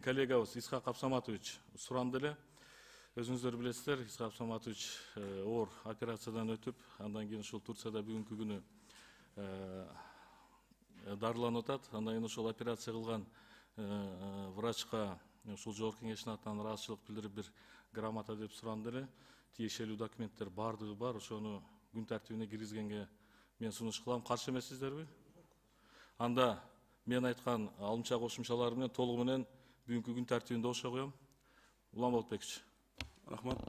коллегабыз Исхак Абсаматович суранды эле. Өзүңүздөр билесиздер, Исхак Абсаматович оор операциядан өтүп, андан кийин ушул Турцияда бүгүнкү күнү дарыланып атат. Андан кийин ошол операция кылган врачка ушул жогорку кеңештин атынан ыраазычылык билдирип бир грамота деп суранды эле. Тиешелүү документтер бардыгы бар, ошону күн тартибине киргизгенге мен сунуш кылам. Каршы эмессиздерби? Анда мен айткан алымча кошумчалар менен толугу менен бүгүнкү күн тартибинде ошо коем. Улан Болотбекович. Рахмат.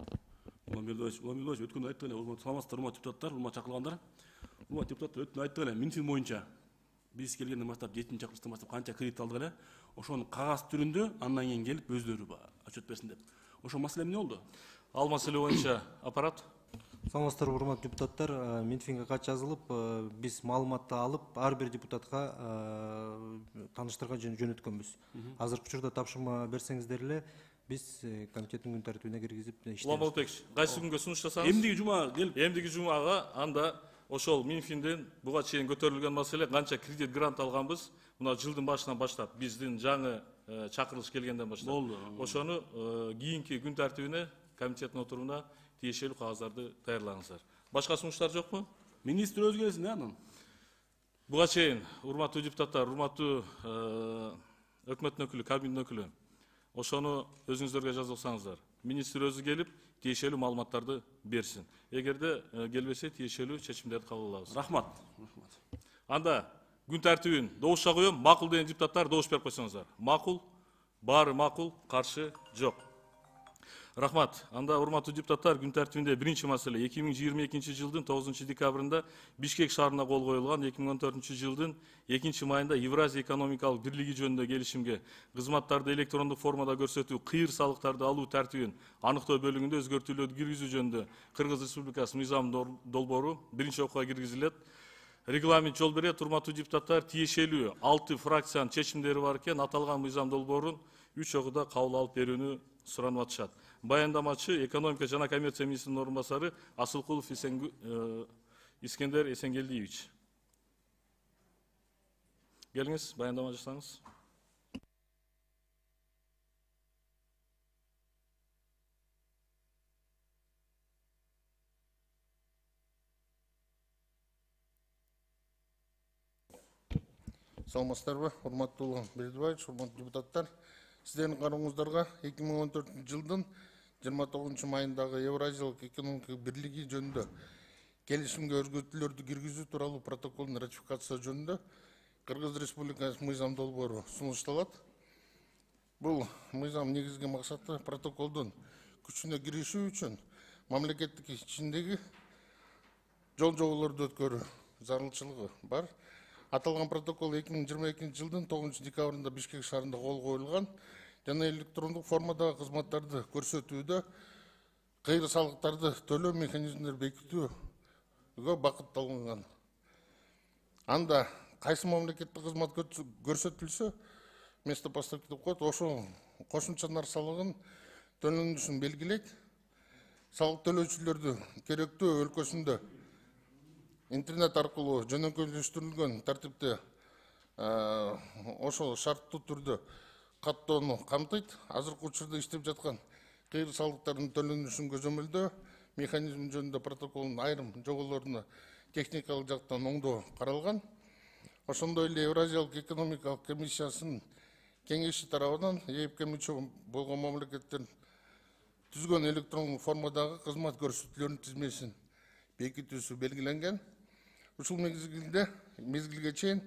Улан Бердиевич, өткөндө айттык эле, саламатсыздар, урматтуу депутаттар, урматтуу чакырылгандар. Урматтуу депутаттар, өткөндө айттык эле, Минфин боюнча биз келгенден баштап 7-чакырыштан баштап канча кредит алдык эле, ошонун кагаз түрүндө андан кийин келип өздөрү отчет берсин деп. Ошо маселе эмне болду? Ал маселе боюнча аппарат. Саламатсыздар, урматтуу депутаттар, Минфинге кат жазылып, биз маалыматты алып, ар бир депутатка тааныштырга жөнөткөнбүз. Азыркы учурда тапшырма берсеңиздер эле, биз комитеттин күн тартибине киргизип иштейбиз. Улан Болотбекович, кайсы күнгө сунуш жасаңыз? Эмдиги жума келип, эмдиги жумага анда ошол Минфинден буга чейин көтөрүлгөн маселе канча кредит грант алганбыз, мына жылдын башынан баштап, биздин жаңы чакырылыш келгенден баштап. Болду. Ошону кийинки күн тартибине комитеттин отурумуна тиешелүү кагаздарды даярлагыңыздар. Башка сунуштар жокпу? Министр өзү келсин анан. Буга чейин урматтуу депутаттар, урматтуу өкмөттүн өкүлү, кабинеттин өкүлү, ошону өзүңүздөргө жазып алсаңыздар. Министр өзү келип тиешелүү маалыматтарды берсин. Эгерде келбесе тиешелүү чечимдерди кабыл алабыз. Рахмат. Анда күн тартибин добушка коем. Макул деген депутаттар добуш берип койсоңуздар. Макул, баары макул, каршы жок. Рахмат. Анда урматтуу депутаттар, күн тартибинде биринчи маселе 2022 жылдын 9 декабрында Бишкек шаарына кол коюлган, 2014 жылдын 2 майында Евразия экономикалык бирлиги жөнүндө келишимге кызматтарды электрондук формада көрсөтүү, кыйыр салыктарды алуу тартибин аныктоо бөлүгүндө өзгөртүүлөрдү киргизүү жөнүндө Кыргыз Республикасы мыйзам долбоору биринчи окууга киргизилет. Регламент жол берет, урматтуу депутаттар, тиешелүү 6 фракциянын чечимдери бар экен, аталган мыйзам долбоорун 3 окууда кабыл алып берүүнү суранып атышат. Баяндамачы экономика жана коммерция министринин орун басары Асылкулов Искендер Эсенгелдиевич. Келиңиз, баяндама жасаңыз. Саламатсыздарбы, урматтуу Улан Бердиевич, урматтуу депутаттар. Сиздердин карооңуздарга 2014 жылдын 29 майындагы Евразиялык экономикалык бирлиги жөнүндө келишимге өзгөртүүлөрдү киргизүү тууралуу протоколдун ратификация жөнүндө Кыргыз Республикасы мыйзам долбоору сунушталат. Бул мыйзам негизги максаты протоколдун күчүнө киришүү үчүн мамлекеттик ичиндеги жол жоболорду өткөрүү зарылчылыгы бар. Аталган протокол 2022 жылдын 9 декабрында Бишкек шаарында кол коюлган жана электрондук формадагы кызматтарды көрсөтүүдө кыйыр салыктарды төлөө механизмдерин бекитүүгө багытталган. Анда кайсы мамлекеттик кызмат көрсөтүлсө, место поставки деп коет, ошол кошумча нар салыгын төлөнүшүн белгилейт. Салык төлөөчүлөрдү керектүү өлкөсүндө интернет аркылуу жөнөкөйлөштүрүлгөн тартипте ошол шарттуу түрдө каттоону камтыйт. Азыркы учурда иштеп жаткан кыйыр салыктардын төлөнүшүн көзөмөлдөө механизми жөнүндө протоколдун айрым жоболоруна техникалык жактан оңдоо каралган. Ошондой эле Евразиялык экономикалык комиссиясынын кеңеши тарабынан ЕЭПке мүчө болгон мамлекеттердин түзгөн электрондук формадагы кызмат көрсөтүүлөрүнүн тизмесин бекитүүсү белгиленген. Ушул мезгилге чейин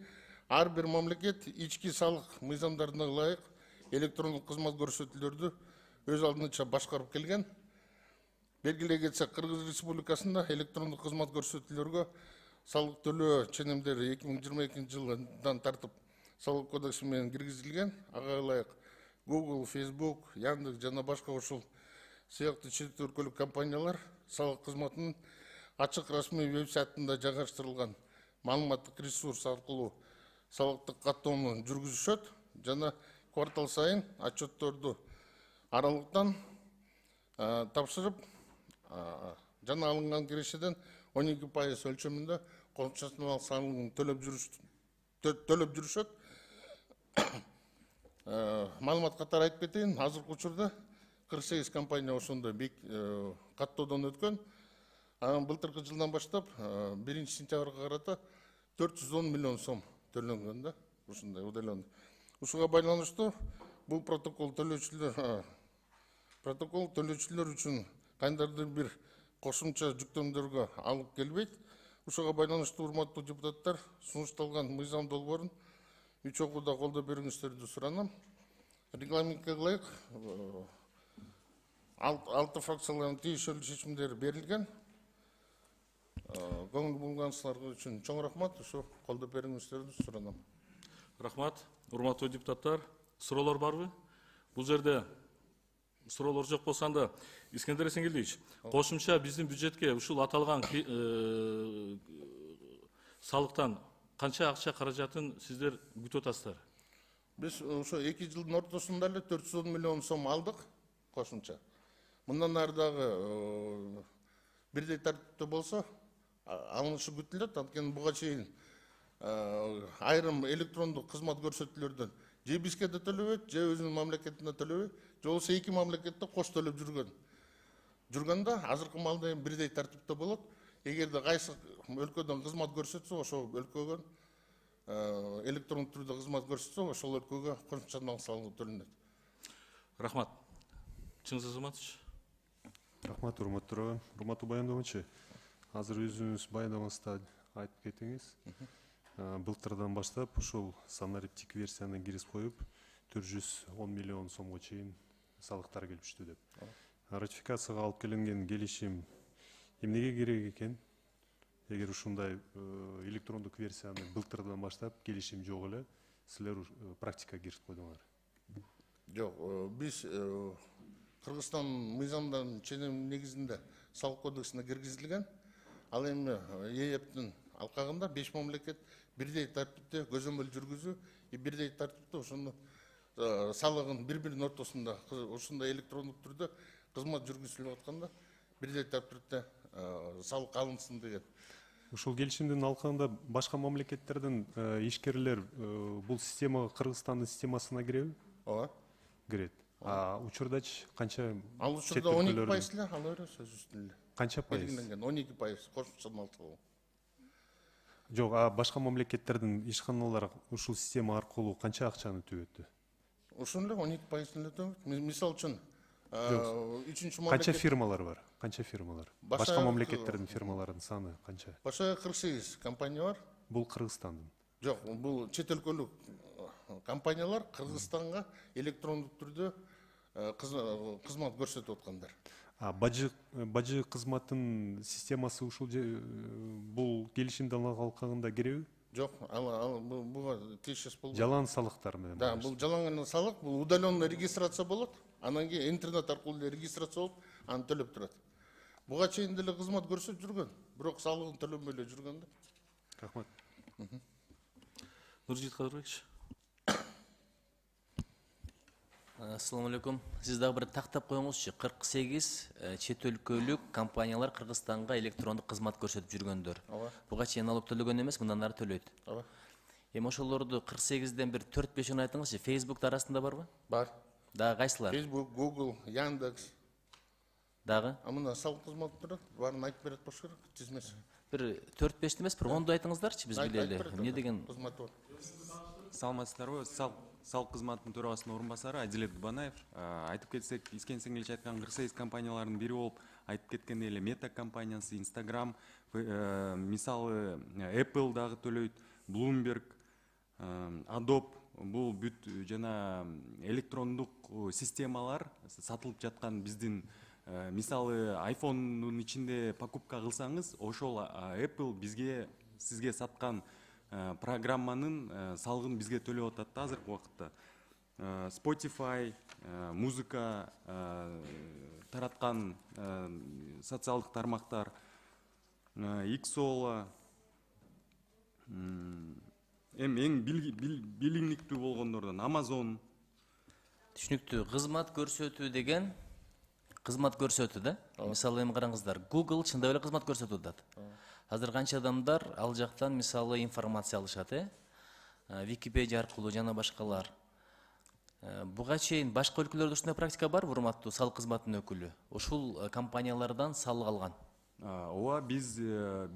ар бир мамлекет ички салык мыйзамдарына ылайык электрондук кызмат көрсөтүүлөрдү өз алдынча башкарып келген. Белгилей кетсек, Кыргыз Республикасында электрондук кызмат көрсөтүүлөргө салык төлөө ченемдери 2022 жылдан тартып салык кодекси менен киргизилген. Ага ылайык Google, Facebook, Яндекс жана башка ушул сыяктуу чет өлкөлүк компаниялар салык кызматынын ачык расмий веб-сайтында жайгаштырылган маалыматтык ресурс аркылуу салыктык каттоону жүргүзүшөт жана квартал сайын отчетторду аралыктан тапшырып жана алынган кирешеден 12% өлчөмүндө кошумча салыгын төлөп жүрүшөт. маалымат катары айтып кетейин. Азыркы учурда 48 компания ошондой каттоодон өткөн. Анан былтыркы жылдан баштап 1 сентябрга карата 410 миллион сом төлөнгөн да. Ушундай удален. Ушуга байланыштуу бул протокол төлөөчүлөр үчүн кандайдыр бир кошумча жүктөмдөргө алып келбейт. Ушуга байланыштуу урматтуу депутаттар, сунушталган мыйзам долбоорун 3 окууда колдоо бериңиздерди суранам. Регламентке ылайык 6 фракциялардын тийишелүү чечимдери берилген. Көңүл бургансыздар үчүн чоң рахмат. Ушу колдоо бериңиздерди суранам. Рахмат. Урматтуу депутаттар, суроолор барбы? Бул жерде суроолор жок болсо анда Искендер Эсенгелдиевич, кошумча биздин бюджетке ушул аталган салыктан канча акча каражатын сиздер күтүп атасыздар? Биз ошо 2 жылдын ортосунда эле 410 миллион сом алдык кошумча. Мындан ары дагы бирдей тартипте болсо алынышы күтүлөт. Анткени буга чейин айрым электрондук кызмат көрсөтүүлөрдөн же бизге да төлөбөйт, же өзүнүн мамлекетине төлөбөйт, же болбосо эки мамлекетте кош төлөп жүргөндө азыркы маалда эми бирдей тартипте болот. Эгерде кайсы өлкөдөн кызмат көрсөтсө, ошол өлкөгө электрондук түрдө кызмат көрсөтсө, ошол өлкөгө кошумча салык төлөнөт. Рахмат. Чыңгыз Азаматович. Рахмат, урматтуу баяндоочу. Азыр өзүңүз баяндамаңызда айтып кетиңиз. Былтырдан баштап ушул санариптик версияны киргизип коюп, 410 миллион сомго чейин салыктар келиптү деп. Ратификацияга алып келинген келишим эмнеге керек экен? Эгер ушундай электрондук версияны былтырдан баштап келишим жок эле, силер практикага киргизип койдуңар. Жок, биз Кыргызстан мыйзамдын ченем негизинде салык кодексине киргизилген. Ал эми ЕЭПтин алкагында 5 мамлекет бирдей тартипте көзөмөл жүргүзүү, бирдей тартипте ошону салыгын бири-биринин ортосунда ушундай электрондук түрдө кызмат жүргүзүлүп атканда бирдей тартипте салык алынсын деген. Ушул келишимдин алкагында башка мамлекеттердин ишкерлер бул системага Кыргызстандын системасына киреби? Ооба. Кирет. Учурдачы канча? Ал учурда 12% эле ала берет сөз үстүндө. Канча пайыз? Белгиленген 12% кошумчадан алып. Жок, башка мамлекеттердин ишканалары ушул система аркылуу канча акчаны түбөттү? Ошон эле 12% эле төбөт. Мисалы үчүн, үчүнчү мамлекет. Канча фирмалар бар? Канча фирмалар? Башка мамлекеттердин фирмаларынын саны канча? Башка 48 компания бар. Бул Кыргызстандын. Жок, бул чет өлкөлүк компаниялар Кыргызстанга электрондук түрдө кызмат көрсөтүп аткандар. Бажы кызматтын системасы ушул бул келишимдин алкагында киреби? Жок, буга тийишес болбойт. Жалаан салыктар менен. Да, бул жалаан салык, бул удаленный регистрация болот. Анан кийин интернет аркылуу регистрация болуп, аны төлөп турат. Буга чейин деле кызмат көрсөтүп жүргөн, бирок салыгын төлөбөй эле жүргөн да. Рахмат. Нуржит Кадырбекович. Assalamu alaikum. Siz дагы бир тактап коюңузчу. 48 чет өлкөлүк компаниялар Кыргызстанга электрондук кызмат көрсөтүп жүргөндөр. Буга чейин алып төлөгөн эмес, мындан ары төлөйт. Эми ошолорду 48ден бир 4-5 айтыңызчы. Facebook арасында барбы? Бар. Дагы кайсылар? Facebook, Google, Яндекс. Дагы? Мына салык кызматы турат, баарын айтып берет болуш керек, тизмеси. Бир 4-5 эмес, бир 10ду айтыңыздарчы, биз билели. Эмне деген кызматы бар? Саламатсыздарбы? Салык кызматынын төрагасынын орун басары Адилет Губанаев. Айтып кетсек, Искендер Эсенгелдиевич айткан 48 компаниялардын бири болуп, айтып кеткендей эле Мета компаниясы, Instagram, мисалы Apple дагы төлөйт, Bloomberg, Adobe, бул бүт жана электрондук системалар сатылып жаткан биздин мисалы iPhone'нун ичинде покупка кылсаңыз, ошол Apple сизге саткан программанын салыгын бизге төлөп атат да азыркы убакытта. Spotify, музыка тараткан социалдык тармактар, Xolo, эң билиниктүү болгондордон Amazon. түшүнүктүү кызмат көрсөтүү деген кызмат көрсөтүү да. Мисалы эми караңыздар, Google чындап эле кызмат көрсөтүп атат. Азыр канча адамдар ал жактан мисалы информация алышат, Википедия аркылуу жана башкалар. Буга чейин башка өлкөлөрдө ушундай практика барбы, урматтуу салык кызматынын өкүлү? Ушул компаниялардан салык алган. Ооба, биз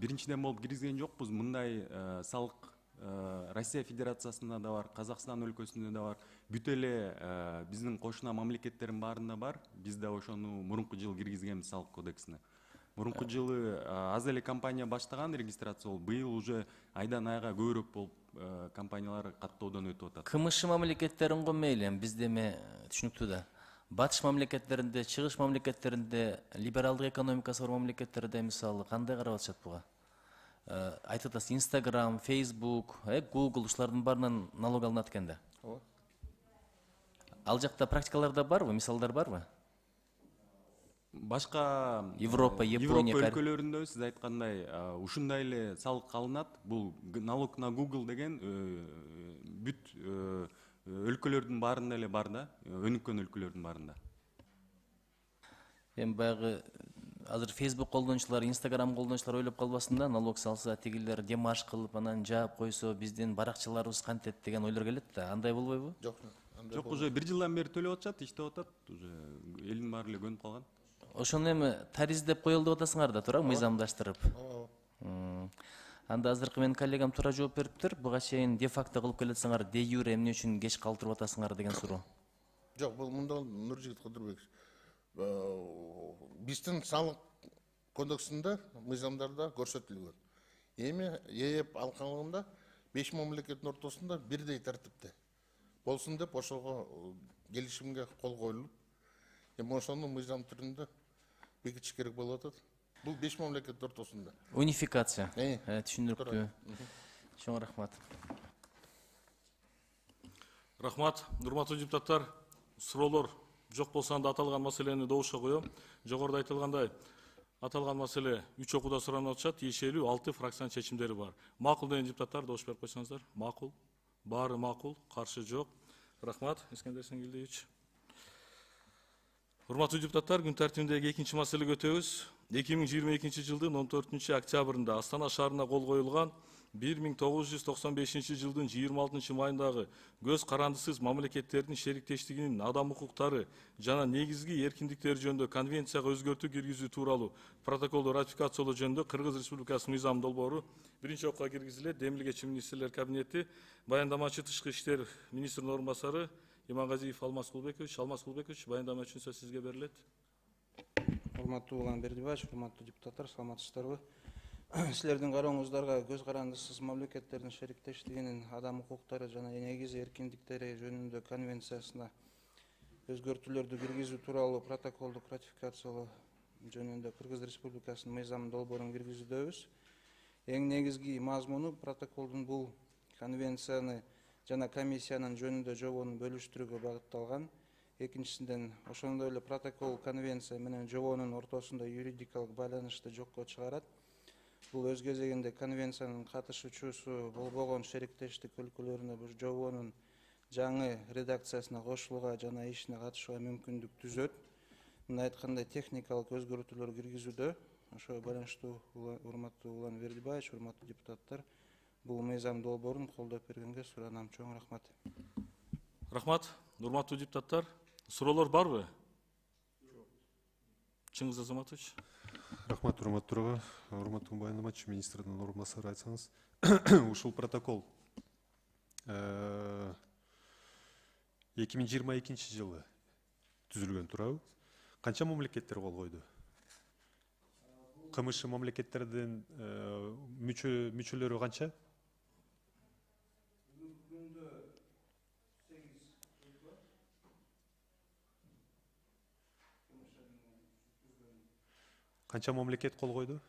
биринчиден болуп киргизген жокпуз. Мындай салык Россия Федерациясында да бар, Казакстан өлкөсүндө да бар. Бүт эле биздин кошуна мамлекеттердин баарында бар. Биз да ошону мурунку жылы киргизгенбиз салык кодексине. Мурунку жылы аз эле компания баштаган регистрация болуп, быйыл уже айдан айга көбүрөөк болуп компаниялар каттоодон өтүп атат. КМШ мамлекеттерин мейли, бизде эми түшүнүктүү да. Батыш мамлекеттеринде, чыгыш мамлекеттеринде, либералдык экономикасы бар мамлекеттерде мисалы кандай карап атышат буга? Айтып атасыз, Instagram, Facebook, Google ушулардын баарынан налог алынат экен да. Ал жакта практикаларда барбы, мисалдар барбы? Башка Европа, Япония өлкөлөрүндө сиз айткандай ушундай эле салык алынат. Бул налог на Google деген бүт өлкөлөрдүн баарында эле бар да, өнүккөн өлкөлөрдүн баарында. Эми баягы азыр Facebook колдонуучулар, Instagram колдонуучулар ойлоп калбасын да, налог салса тигилер демарш кылып анан жаап койсо биздин баракчыларыбыз кантет деген ойлор келет да. Андай болбойбу? Жок, уже 1 жылдан бери төлөп атышат, иштеп атат, уже элдин баары эле көнүп калган. Ошону эми тарис деп коелу деп атасыңар да, туура, мыйзамдаштырып. Анда азыркы менин коллегам туура жооп бериптир. Буга чейин де факто кылып келатсаңар, де юре эмне үчүн кеч калтырып атасыңар деген суроо. Жок, бул мындай Нуржигит Кыдырбекович. Биздин салык кодексинде, мыйзамдарда көрсөтүлгөн. Эми ээп алкалыгында 5 мамлекеттин ортосунда бирдей тартипте болсун деп ошого келишимге кол коюлуп, эми ошону мыйзам түрүндө бекитиш керек болуп атат. Бул 5 мамлекет ортосунда. Унификация. Түшүндүрүктүү. Чоң рахмат. Рахмат, урматтуу депутаттар. Суроолор жок болсо анда аталган маселени добушка коем. Жогоруда айтылгандай, аталган маселе 3 окууда суранып атышат. Тиешелүү 6 фракциянын чечимдери бар. Макул деген депутаттар добуш берип койсоңуздар. Макул. Баары макул, каршы жок. Рахмат, Искендер Сеңгелдиевич. Урматтуу депутаттар, күн тартибиндеги экинчи маселеге өтөбүз. 2022 жылдын 14 октябрында Астана шаарына кол коюлган 1995 жылдын 26 майындагы көз карандысыз мамлекеттердин шериктештигинин адам укуктары жана негизги эркиндиктери жөнүндө конвенцияга өзгөртүү киргизүү тууралуу протоколду ратификациялоо жөнүндө Кыргыз Республикасынын мыйзам долбоору биринчи окууга киргизилет. Демилгечи министрлер кабинети баяндамачы тышкы иштер министринин орун басары Имангазиев Алмаз Кулбекович, баяндама үчүн сөз сизге берилет. Урматтуу Улан Бердибаевич, урматтуу депутаттар, саламатсыздарбы? Силердин карооңуздарга көз карандысыз мамлекеттердин шериктештигинин адам укуктары жана негизи эркиндиктери жөнүндө конвенциясына өзгөртүүлөрдү киргизүү тууралуу протоколдук ратификациялоо жөнүндө Кыргыз Республикасынын мыйзам долбоорун киргизүүдөбүз. Эң негизги мазмуну протоколдун бул конвенцияны жана комиссиянын жөнүндө жобонун бөлүштүрүүгө багытталган. Экинчисинен, ошондой эле протокол конвенция менен жобонун ортосунда юридикалык байланышты жокко чыгарат. Бул өз кезегинде конвенциянын катышуучусу болбогон шериктештик өлкөлөрүнө бул жобонун жаңы редакциясына кошулууга жана ишине катышууга мүмкүндүк түзөт. Мына айткандай техникалык өзгөртүүлөр киргизүүдө. Ошого байланыштуу урматтуу Улан Бердибаевич, урматтуу депутаттар, бул мыйзам долбоорун колдоп бергенге суранам. Чоң рахмат. Рахмат, урматтуу депутаттар. Суроолор барбы? Чыңгыз Азаматович. Рахмат, урматтуу баяндамачы министрдин орун басары, айтсаңыз. Ушул протокол 2022 жылы түзүлгөн, туурабы? Канча мамлекеттер кол койду? КМШ мамлекеттердин мүчөлөрү канча? Канча мамлекет кол койду?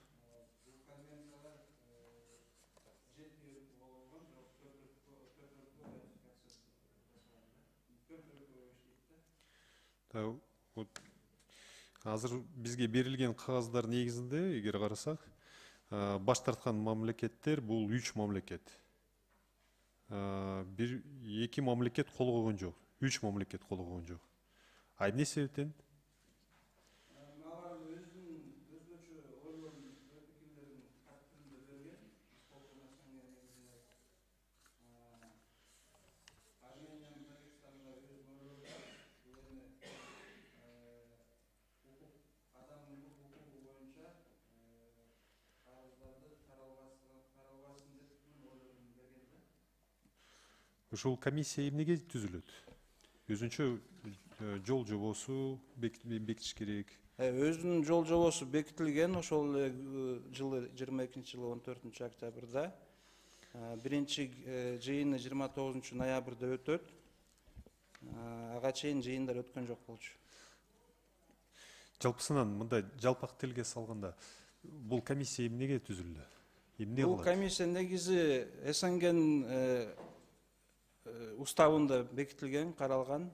Азыр бизге берилген кагаздар негизинде, эгер карасак, баш тарткан мамлекеттер бул 3 мамлекет. 2 мамлекет кол койгон жок, 3 мамлекет кол койгон жок. Эмне себептен? Ошол комиссия эмнеге түзүлөт? Өзүнчө жол жобосу бекитиш керек. Өзүнүн жол жобосу бекитилген ошол жылы 22-жылы 14 октябрда. Биринчи жыйыны 29 ноябрда өтөт. Ага чейин жыйындар өткөн жок болчу. Жалпысынан мындай жалпак тилге салганда бул комиссия эмнеге түзүлдү? Эмне Бул кылат? комиссия негизи СНГнын уставында бекитилген, каралган.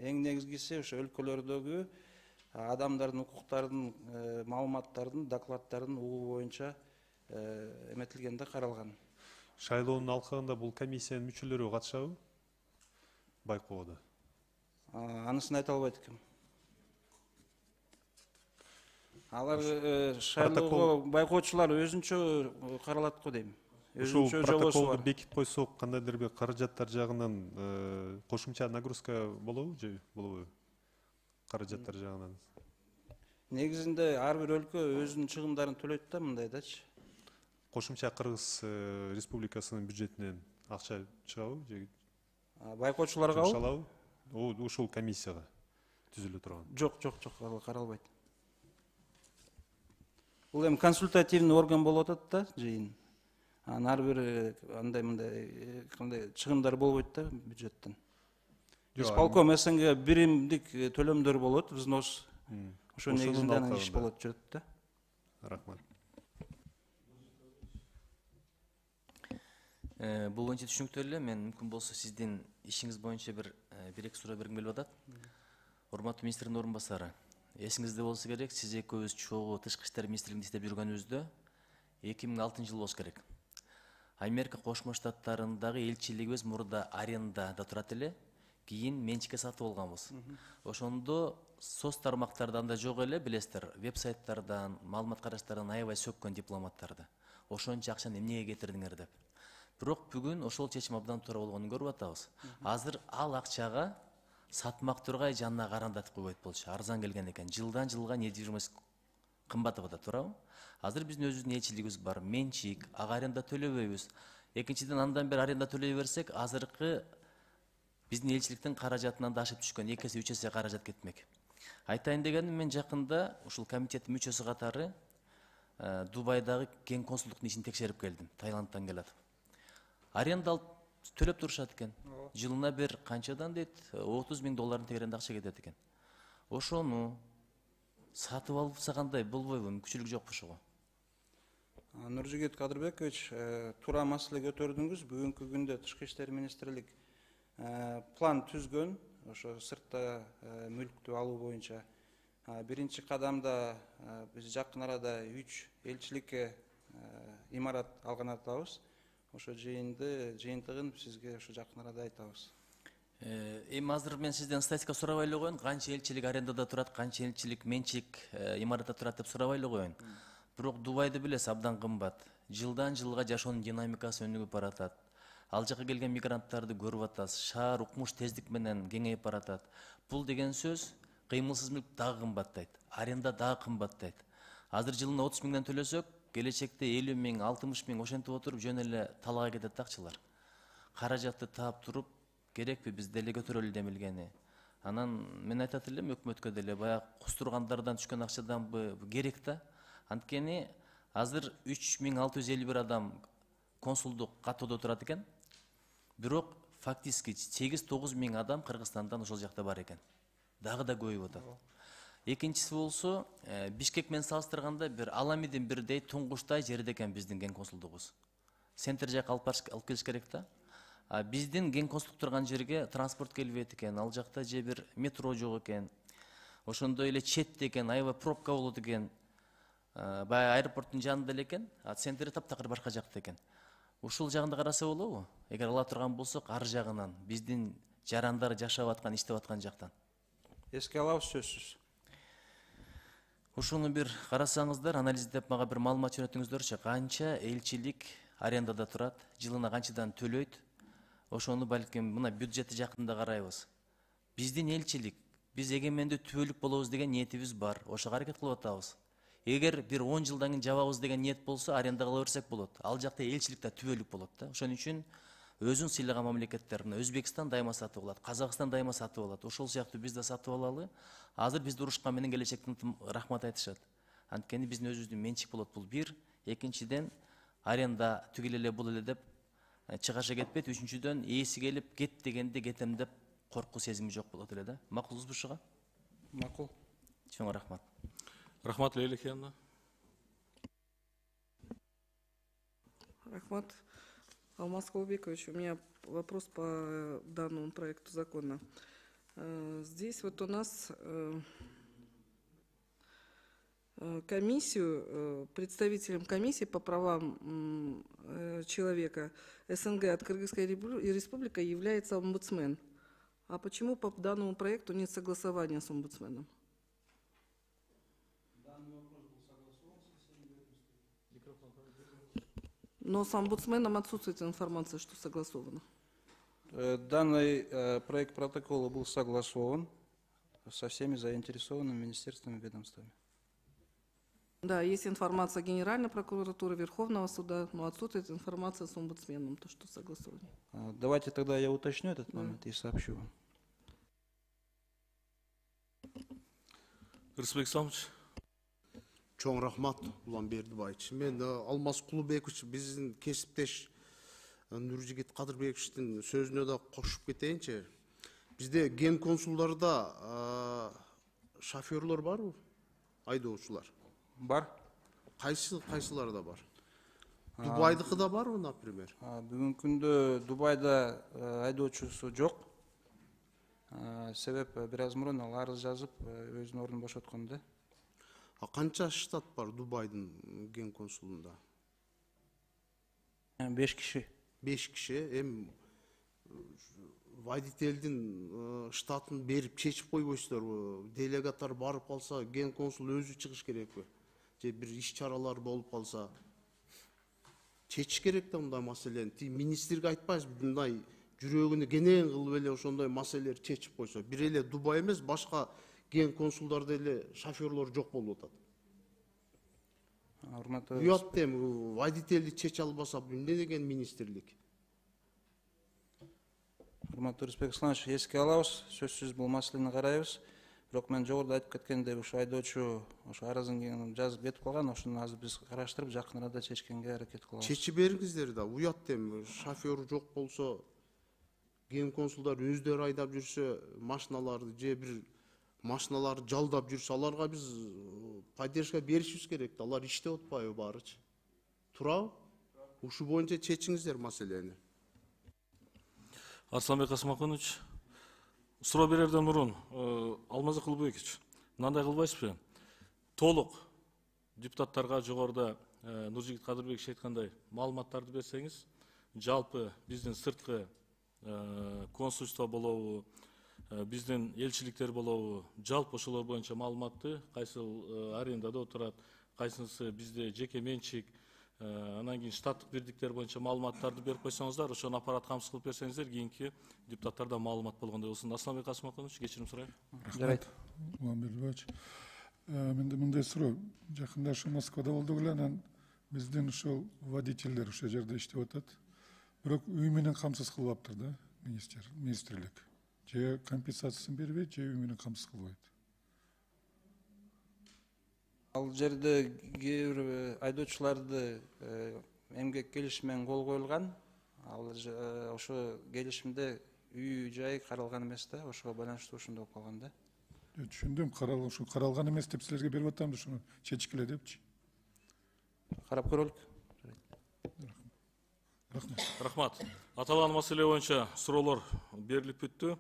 Эң негизгиси ошо өлкөлөрдөгү адамдардын укуктарынын маалыматтардын, докладдардын угуу боюнча эметилген да каралган. Шайлоонун алкагында бул комиссиянын мүчөлөрү катышабы? Байкоодо. Анысын айта албайт экенмин. Алар шайлоого байкоочулар өзүнчө каралат го дейм. Ошол Өзүнчө жобосу протоколду бар. бекитип койсок кандайдыр бир каражаттар жагынан кошумча нагрузка болобу же болбойбу? Каражаттар жагынан. Негизинде ар бир өлкө өзүнүн чыгымдарын төлөйт да, мындай дачы. Кошумча Кыргыз Республикасынын бюджетинен акча чыгабы же Байкоочуларга жумшалабы? Ошол комиссияга түзүлө турган. жок, ал каралбайт. Бул эми консультативный орган болуп атат да, жыйын. Анын ар бир андай мындай кандай чыгымдар болбойт да бюджеттен. Исполком СНГ биримдик төлөмдөр болот, взнос. Ошо негизинде анан иш болот жүрөт да. Рахмат. Бул боюнча түшүнүктүү эле. Мен мүмкүн болсо сиздин ишиңиз боюнча бир эки суроо бергим келип атат. Урматтуу министрдин орун басары, эсиңизде болсо керек, сиз экөөбүз чогуу тышкы иштер министрлигинде иштеп жүргөнүбүздө 2006 жыл болсо керек. Америка Кошмо Штаттарындагы элчилигибиз мурда арендада турат эле, кийин менчикке сатып алганбыз. Ошондо соц тармактарда анда жок эле, билесиздер, веб-сайттардан, маалымат караштардан аябай сөккөн дипломаттарды. Ошончо акчаны эмнеге кетирдиңер деп. Бирок бүгүн ошол чечим абдан туура болгонун көрүп атабыз. Азыр ал акчага сатмак тургай жанына арандатып койбойт болчу. Арзан келген экен. Жылдан жылга недвижимость кымбаттап атат, туурабы? Азыр биздин өзүбүздүн элчилигибиз бар, менчик, ага аренда төлөбөйбүз. Экинчиден андан бери аренда төлөй берсек, азыркы биздин элчиликтин каражатынан да ашып түшкөн, 2 эсе 3 эсе каражат кетмек. Айтайын дегеним, мен жакында ушул комитеттин мүчөсү катары Дубайдагы кен консулдуктун ишин текшерип келдим, Таиландтан келатып. Аренда алып төлөп турушат экен. Жылына бир канчадан дейт, $30,000 тегеренде акча кетет экен. Ошону сатып алса кандай болбойбу? Мүмкүнчүлүк жокпу ошого? Нуржигит Кадырбекович, туура маселе көтөрдүңүз. Бүгүнкү күндө Тышкы иштер министрлик план түзгөн, ошо сыртта мүлктү алуу боюнча. Биринчи кадамда биз жакын арада 3 элчиликке имарат алган атабыз. Ошо жыйынтыгын сизге ошо жакын арада айтабыз. Эми азыр мен сизден статистика сурабай эле коеюн, канча элчилик арендада турат, канча элчилик менчик имаратта турат деп сурабай эле коеюн. Бирок Дубайды билесиз, абдан кымбат. Жылдан жылга жашоонун динамикасы өнүгүп баратат. Ал жака келген мигранттарды көрүп атасыз. Шаар укмуш тездик менен кеңейип баратат. Бул деген сөз кыймылсыз мүлк дагы кымбаттайт, аренда дагы кымбаттайт. Азыр жылына 30 миңден төлөсөк, келечекте 50 миң, 60 миң ошентип отуруп жөн эле талага кетет да акчалар. Каражатты таап туруп, керекпи биз деле көтөрөлү демилгени. Анан мен айтат элем өкмөткө деле баягы кустургандардан түшкөн акчадан керек да. Анткени азыр 3651 адам консулдук каттоодо турат экен. Бирок фактически 8-9 миң адам Кыргызстандан ошол жакта бар экен. Дагы да көбөйүп атат. Экинчиси болсо, Бишкек менен салыштырганда бир Аламидин бирдей туңгучтай жерде экен биздин ген консулдугубуз. Центр жака алып келиш керек да. Биздин ген консулдук турган жерге транспорт келбейт экен, ал жакта же бир метро жок экен. Ошондой эле четте экен, аябай пробка болот экен. Баягы аэропорттун жанында эле экен, центри таптакыр башка жакта экен. Ушул жагында караса болобу? Эгер ала турган болсок, ар жагынан биздин жарандар жашап аткан, иштеп аткан жактан. Эске алабыз, сөзсүз. Ушуну бир карасаңыздар, анализдеп мага бир маалымат жөнөтүңүздөрчү. Канча элчилик арендада турат, жылына канчадан төлөйт? Ошону балким мына бюджетти жакында карайбыз. Биздин элчилик, биз эгемендүү түбөлүк болобуз деген ниетибиз бар. Ошого аракет кылып атабыз. Эгер бир 10 жылдан кийин жабабыз деген ниет болсо, аренда кыла берсек болот. Ал жакта элчилик да түбөлүк болот да. Ошон үчүн өзүн сыйлаган мамлекеттерине Өзбекстан дайыма сатып алат, Казакстан дайыма сатып алат. Ошол сыяктуу биз да сатып алалы. Азыр бизди урушкан менен келечектен рахмат айтышат. Анткени биздин өзүбүздүн менчик болот бул бир. Экинчиден аренда түгел эле бул эле деп чыгаша кетпейт. Үчүнчүдөн ээси келип кет дегенде кетем деп коркуу сезими жок болот эле да. Макулсузбу ушуга? Макул. Чоң рахмат. Рахмат, Лейла Хиянна. Рахмат Алмаз Кулбекович, у меня вопрос по данному проекту закона. Здесь вот у нас комиссию, представителем комиссии по правам человека СНГ от Кыргызской республики является омбудсмен. А почему по данному проекту нет согласования с омбудсменом? Но с омбудсменом отсутствует информация, что согласовано. Данный проект протокола был согласован со всеми заинтересованными министерствами и ведомствами. Да, есть информация Генеральной прокуратуры, Верховного суда, но отсутствует информация с омбудсменом, то, что согласовано. Давайте тогда я уточню этот момент и сообщу вам. Рысбек Исламович. Чоң рахмат, Улан Бердібайевич. Мен Алмаз Кулбекович, биздин кесиптеш Нуржигит Кадырбековичтин сөзүнө да кошуп кетейинчи. Бизде ген консулдарда шоферлор барбы? Айдоочулар. Бар. Кайсыларда бар? Дубайдыкы да барбы, например? Бүгүнкү күндө Дубайда айдоочусу жок. Себеп бир аз мурун ал арыз жазып өзүнүн ордун бошоткон да. Канча штат бар Дубайдын ген консулунда? 5 киши. 5 киши. Водительдин штатын берип чечип койбойсуздарбы? Делегаттар барып калса, ген консул өзү чыгыш керекпи? Же бир иш чаралар болуп калса, чечиш керек да мындай маселени. Министрге айтпайсызбы, мындай жүрөгүнү кенен кылып эле ошондой маселелерди чечип койсо. Бир эле Дубай эмес, башка ген консулдарда эле шоферлор жок болуп атат. Уят дем, водительди чече албаса, эмне деген министрлик? Урматтуу Рысбек Исламович, эске алабыз, сөзсүз бул маселени карайбыз. Бирок мен жогоруда айтып кеткендей, ошо айдоочу ошо арызын жазып кетип калган, ошону азыр биз караштырып, жакын арада чечкенге аракет кылабыз. Чечип бериңиздер да, уят дем, шофер жок болсо, ген консулдар өздөрү айдап жүрсө, машиналарды же бир машиналарды жалдап жүрсө, аларга биз поддержка беришибиз керек да, алар иштеп атпайбы баарычы? Туурабы? Ушу боюнча чечиңиздер маселени. Арсланбек Касымаханович, суроо берерден мурун Алмаз Кулбекович, мындай кылбайсызбы? Толук депутаттарга жогоруда Нуржигит Кадырбекович айткандай маалыматтарды берсеңиз, жалпы биздин сырткы консульство болобу, биздин элчиликтер болобу, жалпы ошолор боюнча маалыматты, кайсыл арендада отурат, кайсынысы бизде жеке менчик, анан кийин штаттык бирдиктер боюнча маалыматтарды берип койсоңуздар, ошону аппарат камсыз кылып берсеңиздер, кийинки депутаттарда маалымат болгондой болсун. Асланбек Касымаханович, кечирим сурайм. Рахмат, Улан Бердибаевич. Менде мындай суроо, жакында ошо Москвада болдук эле, анан биздин ошол водительдер ошол жерде иштеп атат. Бирок үй менен камсыз кылбаптыр да министрлик. Же компенсациясын бербейт, же үй менен камсыз кылбайт. Ал жерде кээ бир айдоочуларды эмгек келишимине кол коюлган. Ал ошо келишимде үй жай каралган эмес да, ошого байланыштуу ошондой болуп калган да. Түшүндүм, каралган эмес деп силерге берип атам, ошону чечкиле депчи. Карап көрөлүк. Рахмат. Аталган маселе боюнча суроолор берилип бүттү.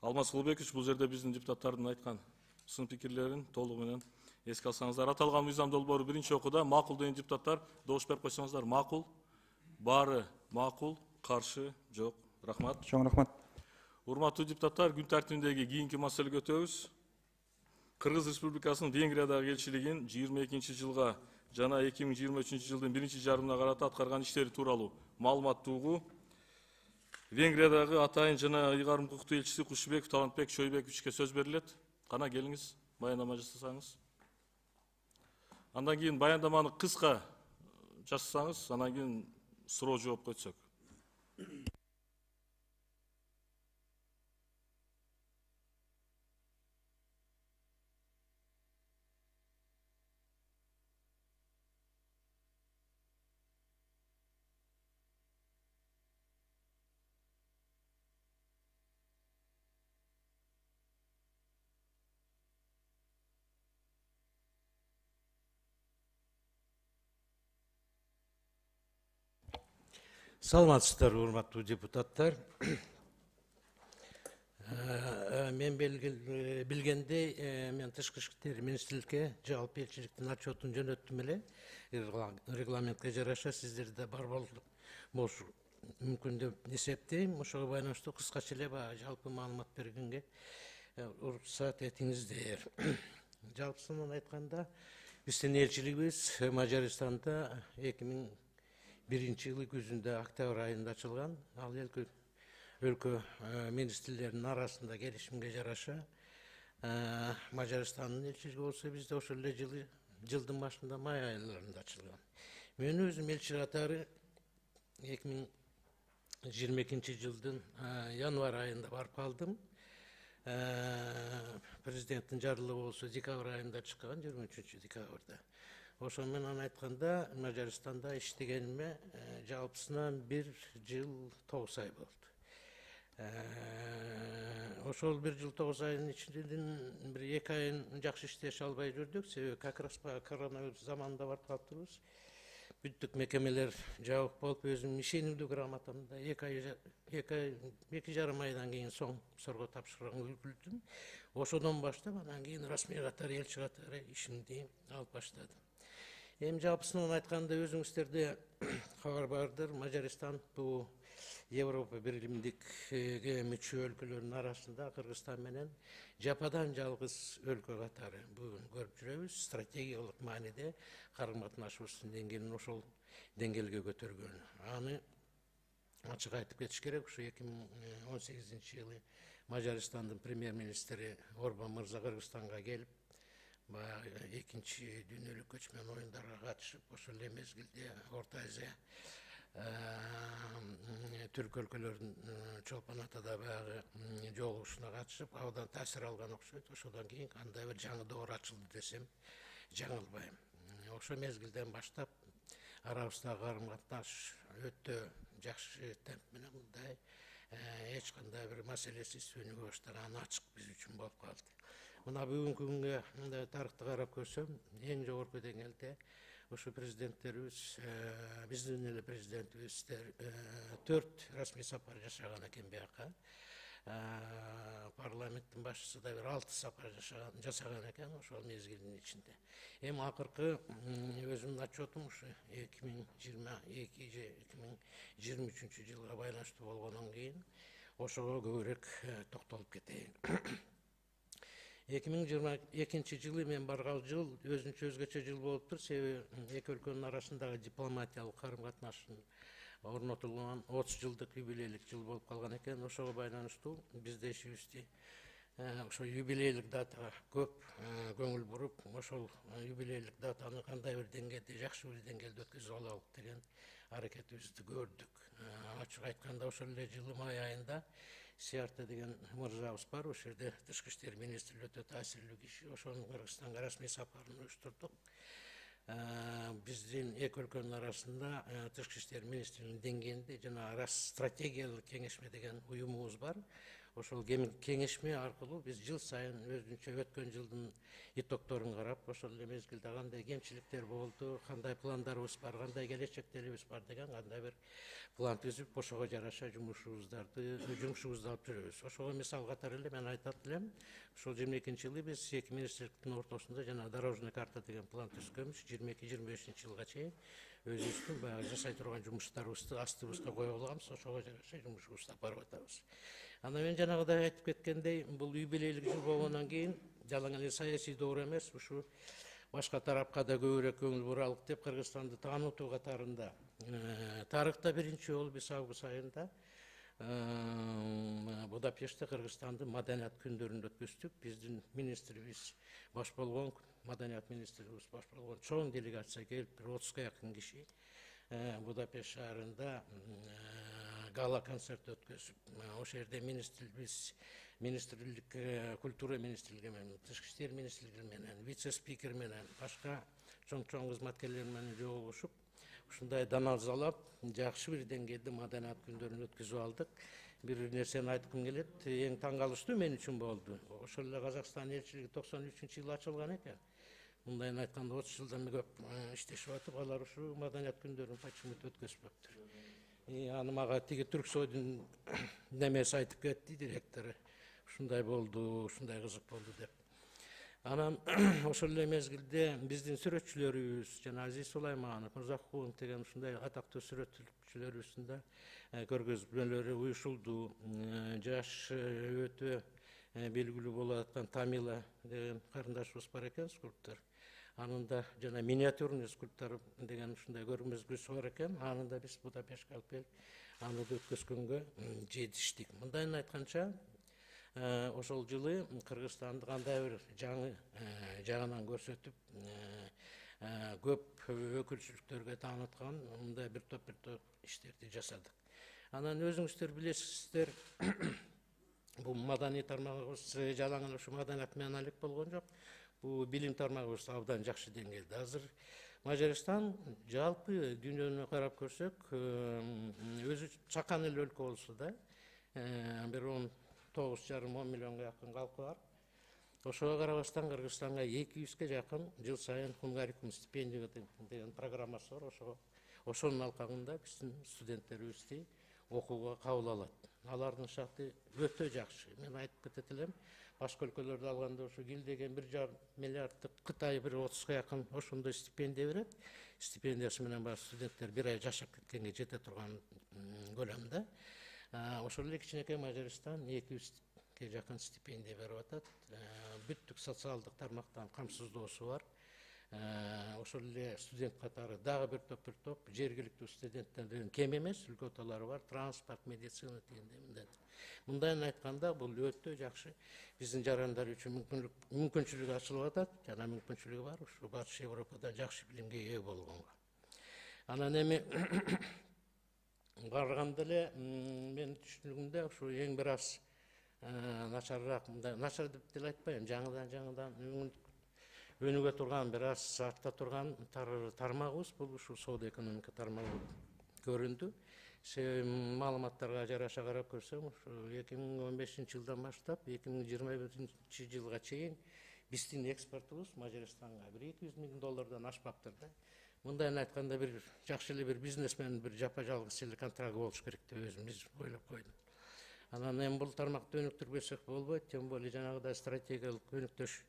Алмаз Кулбекович, бул жерде биздин депутаттардын айткан сын пикирлерин толугу менен эске алсаңыздар. Аталган мыйзам долбоору биринчи окууда макул деген депутаттар добуш берип койсоңуздар. Макул. Баары макул, каршы жок. Рахмат. Чоң рахмат. Урматтуу депутаттар, күн тартибиндеги кийинки маселеге өтөбүз. Кыргыз Республикасынын Венгриядагы элчилигин 22-жылга жана 2023-жылдын 1-жарымына карата аткарган иштери тууралуу маалымат угуу. Венгриядагы атайын жана ыйгарым укуктуу элчиси Кушубеков Талантбек Шойбековичке сөз берилет. Кана келиңиз, баяндама жасасаңыз. Андан кийин баяндаманы кыска жасасаңыз, анан кийин суроо жооп койсок. Саламатсыздарбы, урматтуу депутаттар. Мен билгендей, мен Тышкы иштер министрликке жалпы элчиликтин отчетун жөнөттүм эле. Регламентке жараша сиздерде бар болушу мүмкүн деп эсептейм. Ошого байланыштуу кыскача эле жалпы маалымат бергенге уруксат этиңиздер. Жалпысынан айтканда, биздин элчилигибиз Мажарстанда 2001 жылы күзүндө октябрь айында ачылган. Ал өлкө министрлеринин арасында келишимге жараша Мажарстандын элчилиги болсо бизде ошол эле жылдын башында май айларында ачылган. Мен өзүм элчи катары 2022 жылдын январь айында барып калдым. Президенттин жарлыгы болсо декабрь айында чыккан, 23 декабрда. Ошо менен айтканда, Мажарстанда иштегениме жалпысынан 1 жыл 9 ай болду. Ошол 1 жыл 9 айдын ичинен бир 2 айын жакшы иштеше албай жүрдүк, себеби как раз коронавирус заманында барып калыптырбыз. Бүттүк мекемелер жабык болуп, өзүм ишенимдүү грамотамда 2,5 айдан кийин соң сорго тапшырганга үлгүрдүм. Ошодон баштап, анан кийин расмий катары, элчи катары ишимди алып баштадым. Эми жалпысынан айтканда, өзүңүздөрдө кабар бардыр, Мажарстан бул Европа биримдикке мүчө өлкөлөрдүн арасында Кыргызстан менен жападан жалгыз өлкө катары бүгүн көрүп жүрөбүз. Стратегиялык мааниде карым-катнашыбыздын деңгээлин ошол деңгээлге көтөргөн. Аны ачык айтып кетиш керек. Ушу 2018 жылы Мажарстандын премьер-министри Орбан мырза Кыргызстанга келип, экинчи дүйнөлүк көчмөн оюндарга катышып, ошол эле мезгилде Орто Азия түрк өлкөлөрүнүн Чолпон Атада баягы жолугушуна катышып, абдан таасир алган окшойт. Ошодон кийин кандай бир жаңы доор ачылды десем жаңылбайм. Ошол мезгилден баштап арабыздагы карым-катнаш өтө жакшы темп менен мындай эч кандай бир маселесиз өнүгө баштаган ачык биз үчүн болуп калды. Мына бүгүнкү күнгө мындай тарыхты карап көрсөм, эң жогорку деңгээлде ошо президенттерибиз, биздин эле президентибиздер 4 расмий сапар жашаган экен бияка. Парламенттин башчысы да бир 6 сапар жасаган экен ошол мезгилдин ичинде. Эми акыркы өзүмдүн отчетум ушу 2022 же 2023 жылга байланыштуу болгондон кийин ошого көбүрөөк токтолуп кетейин. 2022 жылы мен барган жыл өзүнчө өзгөчө жыл болуптур, себеби эки өлкөнүн арасындагы дипломатиялык карым-катнаштын орнотулган 30 жылдык юбилейлик жыл болуп калган экен. Ошого байланыштуу бизде ишибизди ошо юбилейлик датага көп көңүл буруп, ошол юбилейлик датаны кандай бир деңгээлде, жакшы бир деңгээлде өткөзүп алалык деген аракетибизди көрдүк. Ачык айтканда, ошол эле жылы май айында Сиярта деген мырзабыз бар, ошол жерде Тышкы иштер министри өтө таасирлүү киши, ошонун Кыргызстанга расмий сапарын уюштурдук. Биздин эки өлкөнүн арасында Тышкы иштер министринин деңгээлинде жана стратегиялык кеңешме деген уюмубуз бар. Ошол кеңешме аркылуу биз жыл сайын өзүнчө өткөн жылдын итокторун карап, ошол эле мезгилде кандай кемчиликтер болду, кандай пландарыбыз бар, кандай келечектерибиз бар деген кандай бир план түзүп, ошого жараша жумушубузду алып жүрөбүз. Ошого мисал катары эле мен айтат элем, ошол 22 жылы биз эки министрликтин ортосунда жана дорожный карта деген план түзгөнбүз. 22-25 жылга чейин өзүбүздүн баягы жасай турган жумуштарыбызды астыбызга коюп алганбыз, ошого жараша жумушубузду алып барып атабыз. Анда мен жанагыдай айтып кеткендей, бул юбилейлик жыл болгондон кийин жалаң эле саясий доор эмес, ушу башка тарапка да көбүрөөк көңүл буралык деп Кыргызстанды таанытуу катарында тарыхта биринчи жолу биз август айында Будапештте Кыргызстандын маданият күндөрүн өткөздүк. Биздин министрибиз баш болгон, маданият министрибиз баш болгон чоң делегация келип, 30-га жакын киши Будапешт шаарында гала концерт өткөзүп, ошол жерде министрлик, культура министрлиги менен, Тышкы иштер министрлиги менен, вице-спикер менен, башка чоң кызматкерлер менен жолугушуп, ушундай даназалап, жакшы бир деңгээлде маданият күндөрүн өткөзүп алдык. Бир нерсени айткым келет, эң таң калыштуу мен үчүн болду. Ошол эле Казакстан элчилиги 93-жылы ачылган экен. Мындайын айтканда 30 жылдан көп иштешип атып, алар ушу маданият күндөрүн почему-то өткөзүпөптүр. Аны мага тиги Түрксойдун немеси айтып кетти, директору. Ушундай болду, ушундай кызык болду деп. Анан ошол эле мезгилде биздин сүрөтчүлөрүбүз, жана Азиз Сулайманов, Мырзакулов деген ушундай атактуу сүрөтчүлөрүбүздүн да көргөзмөлөрү уюшулду. Жаш өтө белгилүү болуп аткан Тамила деген карындашыбыз бар экен, скульптор. Анын да жана миниатюрный скульптор деген ушундай көргөзмөсү бар экен. Аны да биз Будапештке алып келип, аны да өткөзгөнгө жетиштик. Мындайын айтканча, ошол жылы Кыргызстанды кандай бир жаңы жагынан көрсөтүп, көп өкүлчүлүктөргө тааныткан мындай бир топ иштерди жасадык. Анан өзүңүздөр билесиздер, бул маданий тармагыбыз жалаң эле ушу маданият менен алек болгон жок. Бул билим тармагыбыз абдан жакшы деңгээлде. Азыр Мажарстан жалпы дүйнөнү карап көрсөк, өзү чакан эле өлкө болсо да, бир 19,5-10 миллионго жакын калкы бар. Ошого карабастан Кыргызстанга 200ге жакын жыл сайын Хунгарикум стипендия деген программасы бар. Ошонун алкагында биздин студенттерибизди окууга кабыл алат. Алардын шарты өтө жакшы. Мен айтып кетет элем, башка өлкөлөрдү алганда ушу Гил деген 1,5 миллиарддык, Кытай 30га жакын ошондой стипендия берет. Стипендиясы менен бар студенттер бир ай жашап кеткенге жете турган көлөмдө. Ошол эле кичинекей Мажарстан 200ге жакын стипендия берип атат. Бүттүк социалдык тармактан камсыздоосу бар. Ошол эле студент катары дагы бир топ жергиликтүү студенттерден кем эмес өлкөталары бар. Транспорт, медицина дегендей. Мындайын айтканда бул өтө жакшы биздин жарандар үчүн мүмкүнчүлүк ачылып атат, жана мүмкүнчүлүгү бар ушу Батыш Европада жакшы билимге ээ болгонго. Анан эми барганда эле менин түшүнүгүмдө ушу эң бир аз начарыраак, мындай начар деп деле айтпайм, жаңыдан өнүгө турган, бир аз артта турган тармагыбыз бул ушу соода экономика тармагы көрүндү. Маалыматтарга жараша карап көрсөм, ушу 2015-жылдан баштап 2021-жылга чейин биздин экспортубуз Мажарстанга $200 миң ашпаптыр да. Мындайын айтканда бир жакшы эле бир бизнесмен бир жапа жалгыз эле контракт болуш керек деп өзүмүз ойлоп койдум. Анан эми бул тармакты өнүктүрбөсөк болбойт, тем более жанагыдай стратегиялык өнүктүш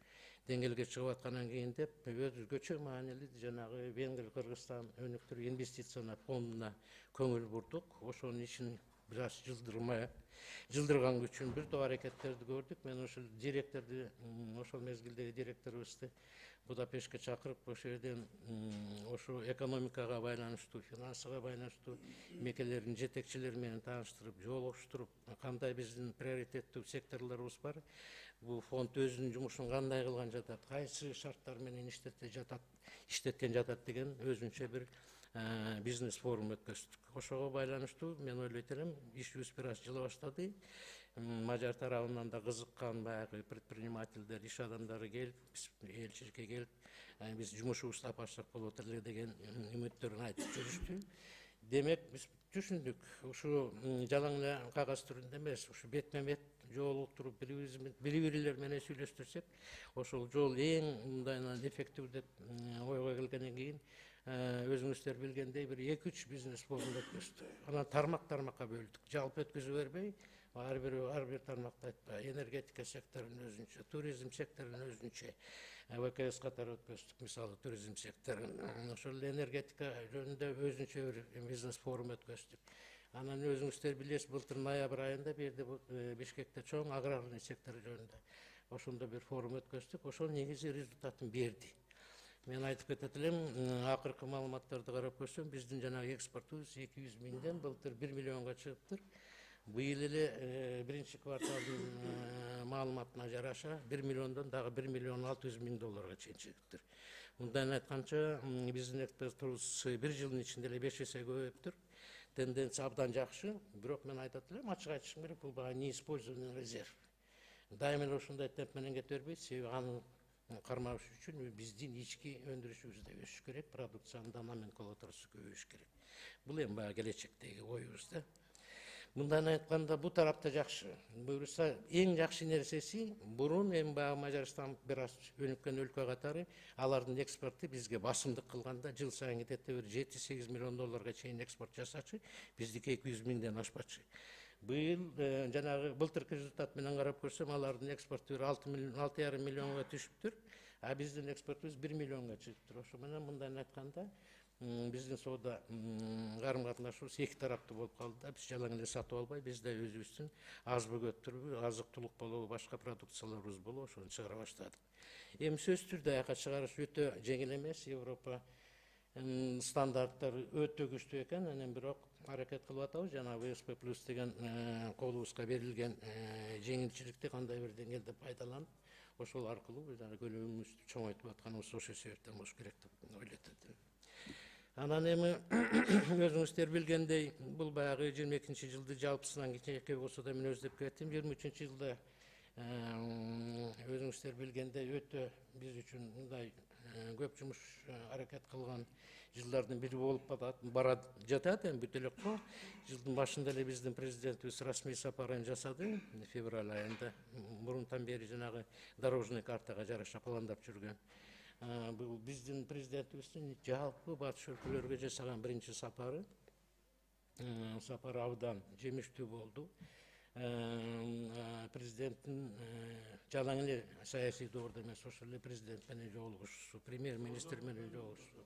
деңгээлге чыгып аткандан кийин деп өзгөчө маанилүү жанагы Венгрия Кыргызстан өнүктүрүү инвестициялар фондуна көңүл бурдук. Ошонун ишин бир аз жылдырган үчүн бир топ аракеттерди көрдүк. Мен ошол директорду, ошол мезгилдеги директорубузду Будапештке чакырып, ошол жерден ошо экономикага байланыштуу, финансыга байланыштуу мекелердин жетекчилери менен тааныштырып, жолугуштуруп, кандай биздин приоритеттүү секторлорубуз бар, бул фонд өзүнүн жумушун кандай кылган жатат, кайсы шарттар менен иштеткен жатат деген өзүнчө бир бизнес форум өткөздүк. Ошого байланыштуу мен ойлойт элем, ишибиз бир аз жыла баштады. Мажар тарабынан да кызыккан баягы предпринимательдер, иш адамдары келип, элчиликке келип, биз жумушубузду алып барсак болот эле деген үмүттөрүн айтып жүрүштү. Демек биз түшүндүк, ушу жалаң эле кагаз түрүндө эмес, ушу бетме бет жолуктуруп, бири-бирилер менен сүйлөштүрсөк, ошол жол эң мындайынан эффективдүү деп ойго келгенден кийин өзүңүздөр билгендей бир 2-3 бизнес форум өткөздүк. Анан тармакка бөлдүк. Жалпы өткөзүп бербей, ар бир тармакты айтпай, энергетика секторунун өзүнчө, туризм секторунун өзүнчө, ВКС катары өткөздүк, мисалы туризм секторун. Ошол эле энергетика жөнүндө өзүнчө бир бизнес форум өткөздүк. Анан өзүңүздөр билесиз, былтыр ноябрь айында бу жерде Бишкекте чоң аграрный сектор жөнүндө ошондо бир форум өткөздүк. Ошол негизи результатын берди. Мен айтып кетет элем, акыркы маалыматтарды карап көрсөм, биздин жанагы экспортубуз 200 миңден былтыр 1 миллионго чыгыптыр. Быйыл эле биринчи кварталдын маалыматына жараша 1 миллиондон дагы $1,600,000 чейин чыгыптыр. Мындайын айтканча, биздин экспортубуз 1 жылдын ичинде эле 5 эсе көбөйүптүр. Тенденция абдан жакшы, бирок мен айтат элем, ачык айтышым керек, бул баягы неиспользованный резерв. Дайыма эле ошондой темп менен кете бербейт, себеби аны кармаш үчүн биздин ички өндүрүшүбүз да өсүш керек, продукциянын номенклатурасы көбөйүш керек. Бул эми баягы келечектеги оюбуз да. Мындан айтканда бул тарапта жакшы. Буюрса эң жакшы нерсеси бурун эми баягы Мажарстан бир аз өнүккөн өлкө катары алардын экспорту бизге басымдык кылганда жыл сайын кетет бир 7-8 миллион долларга чейин экспорт жасачы, биздики 200 миңден ашпачы. Быйыл жанагы былтыркы результат менен карап көрсөм, алардын экспорту 6,5 миллионго түшүптүр, а биздин экспортубуз 1 миллионго чыгыптыр. Ошо менен мындан айтканда биздин соода карым катнашыбыз эки тараптуу болуп калды да. Биз жалаң эле сатып албай, биз да өзүбүздүн аз бөгөттүрбү, азык тулук болобу, башка продукцияларыбыз болобу, ошону чыгара баштадык. Эми сөзсүз түрдө аяка чыгарыш өтө жеңил эмес. Европа стандарттары өтө күчтүү экен, анан бирок аракет кылып атабыз. Жанагы ВСП плюс деген колубузга берилген жеңилчиликти кандай бир деңгээлде пайдаланып, ошол аркылуу биз көлөмүбүздү чоңойтуп атканыбыз ошол себептен болуш керек деп ойлойт элем. Анан эми өзүңүздөр билгендей, бул баягы 22-жылды жалпысынан кичинекей болсо да мен өздөп кеттим. 23-жылда өзүңүздөр билгендей өтө биз үчүн мындай көп жумуш аракет кылган жылдардын бири болуп бара жатат. Эми бүт элек го. Жылдын башында эле биздин президентибиз расмий сапарын жасады. Февраль айында мурунтан бери жанагы дорожный картага жараша пландап жүргөн. Бул биздин президентибиздин жалпы батыш өлкөлөргө жасаган биринчи сапары. Сапар абдан жемиштүү болду. Президенттин жалаң эле саясий доордо эмес, ошол эле президент менен жолугушуу, премьер-министр менен жолугушуу.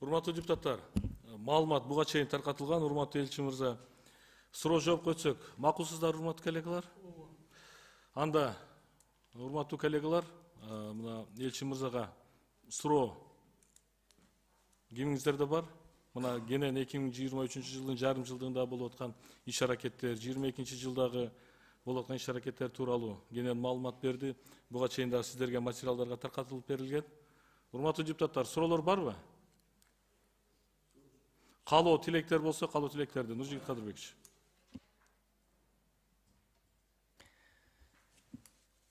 Урматтуу депутаттар, маалымат буга чейин таркатылган. Урматтуу элчи мырза, суроо жооп көтсөк макулсуздар, урматтуу коллегалар? Анда урматтуу коллегалар, мына элчи мырзага суроо кимиңиздерде бар? Мына кенен 2023-жылдын жарым жылдыгында болуп аткан иш аракеттер, 22-жылдагы болуп аткан иш аракеттер тууралуу кенен маалымат берди. Буга чейин да сиздерге материалдарга таркатылып берилген. Урматтуу депутаттар, суроолор барбы? Калоо тилектер болсо, калоо тилектерди. Нуржигит Кадырбекович.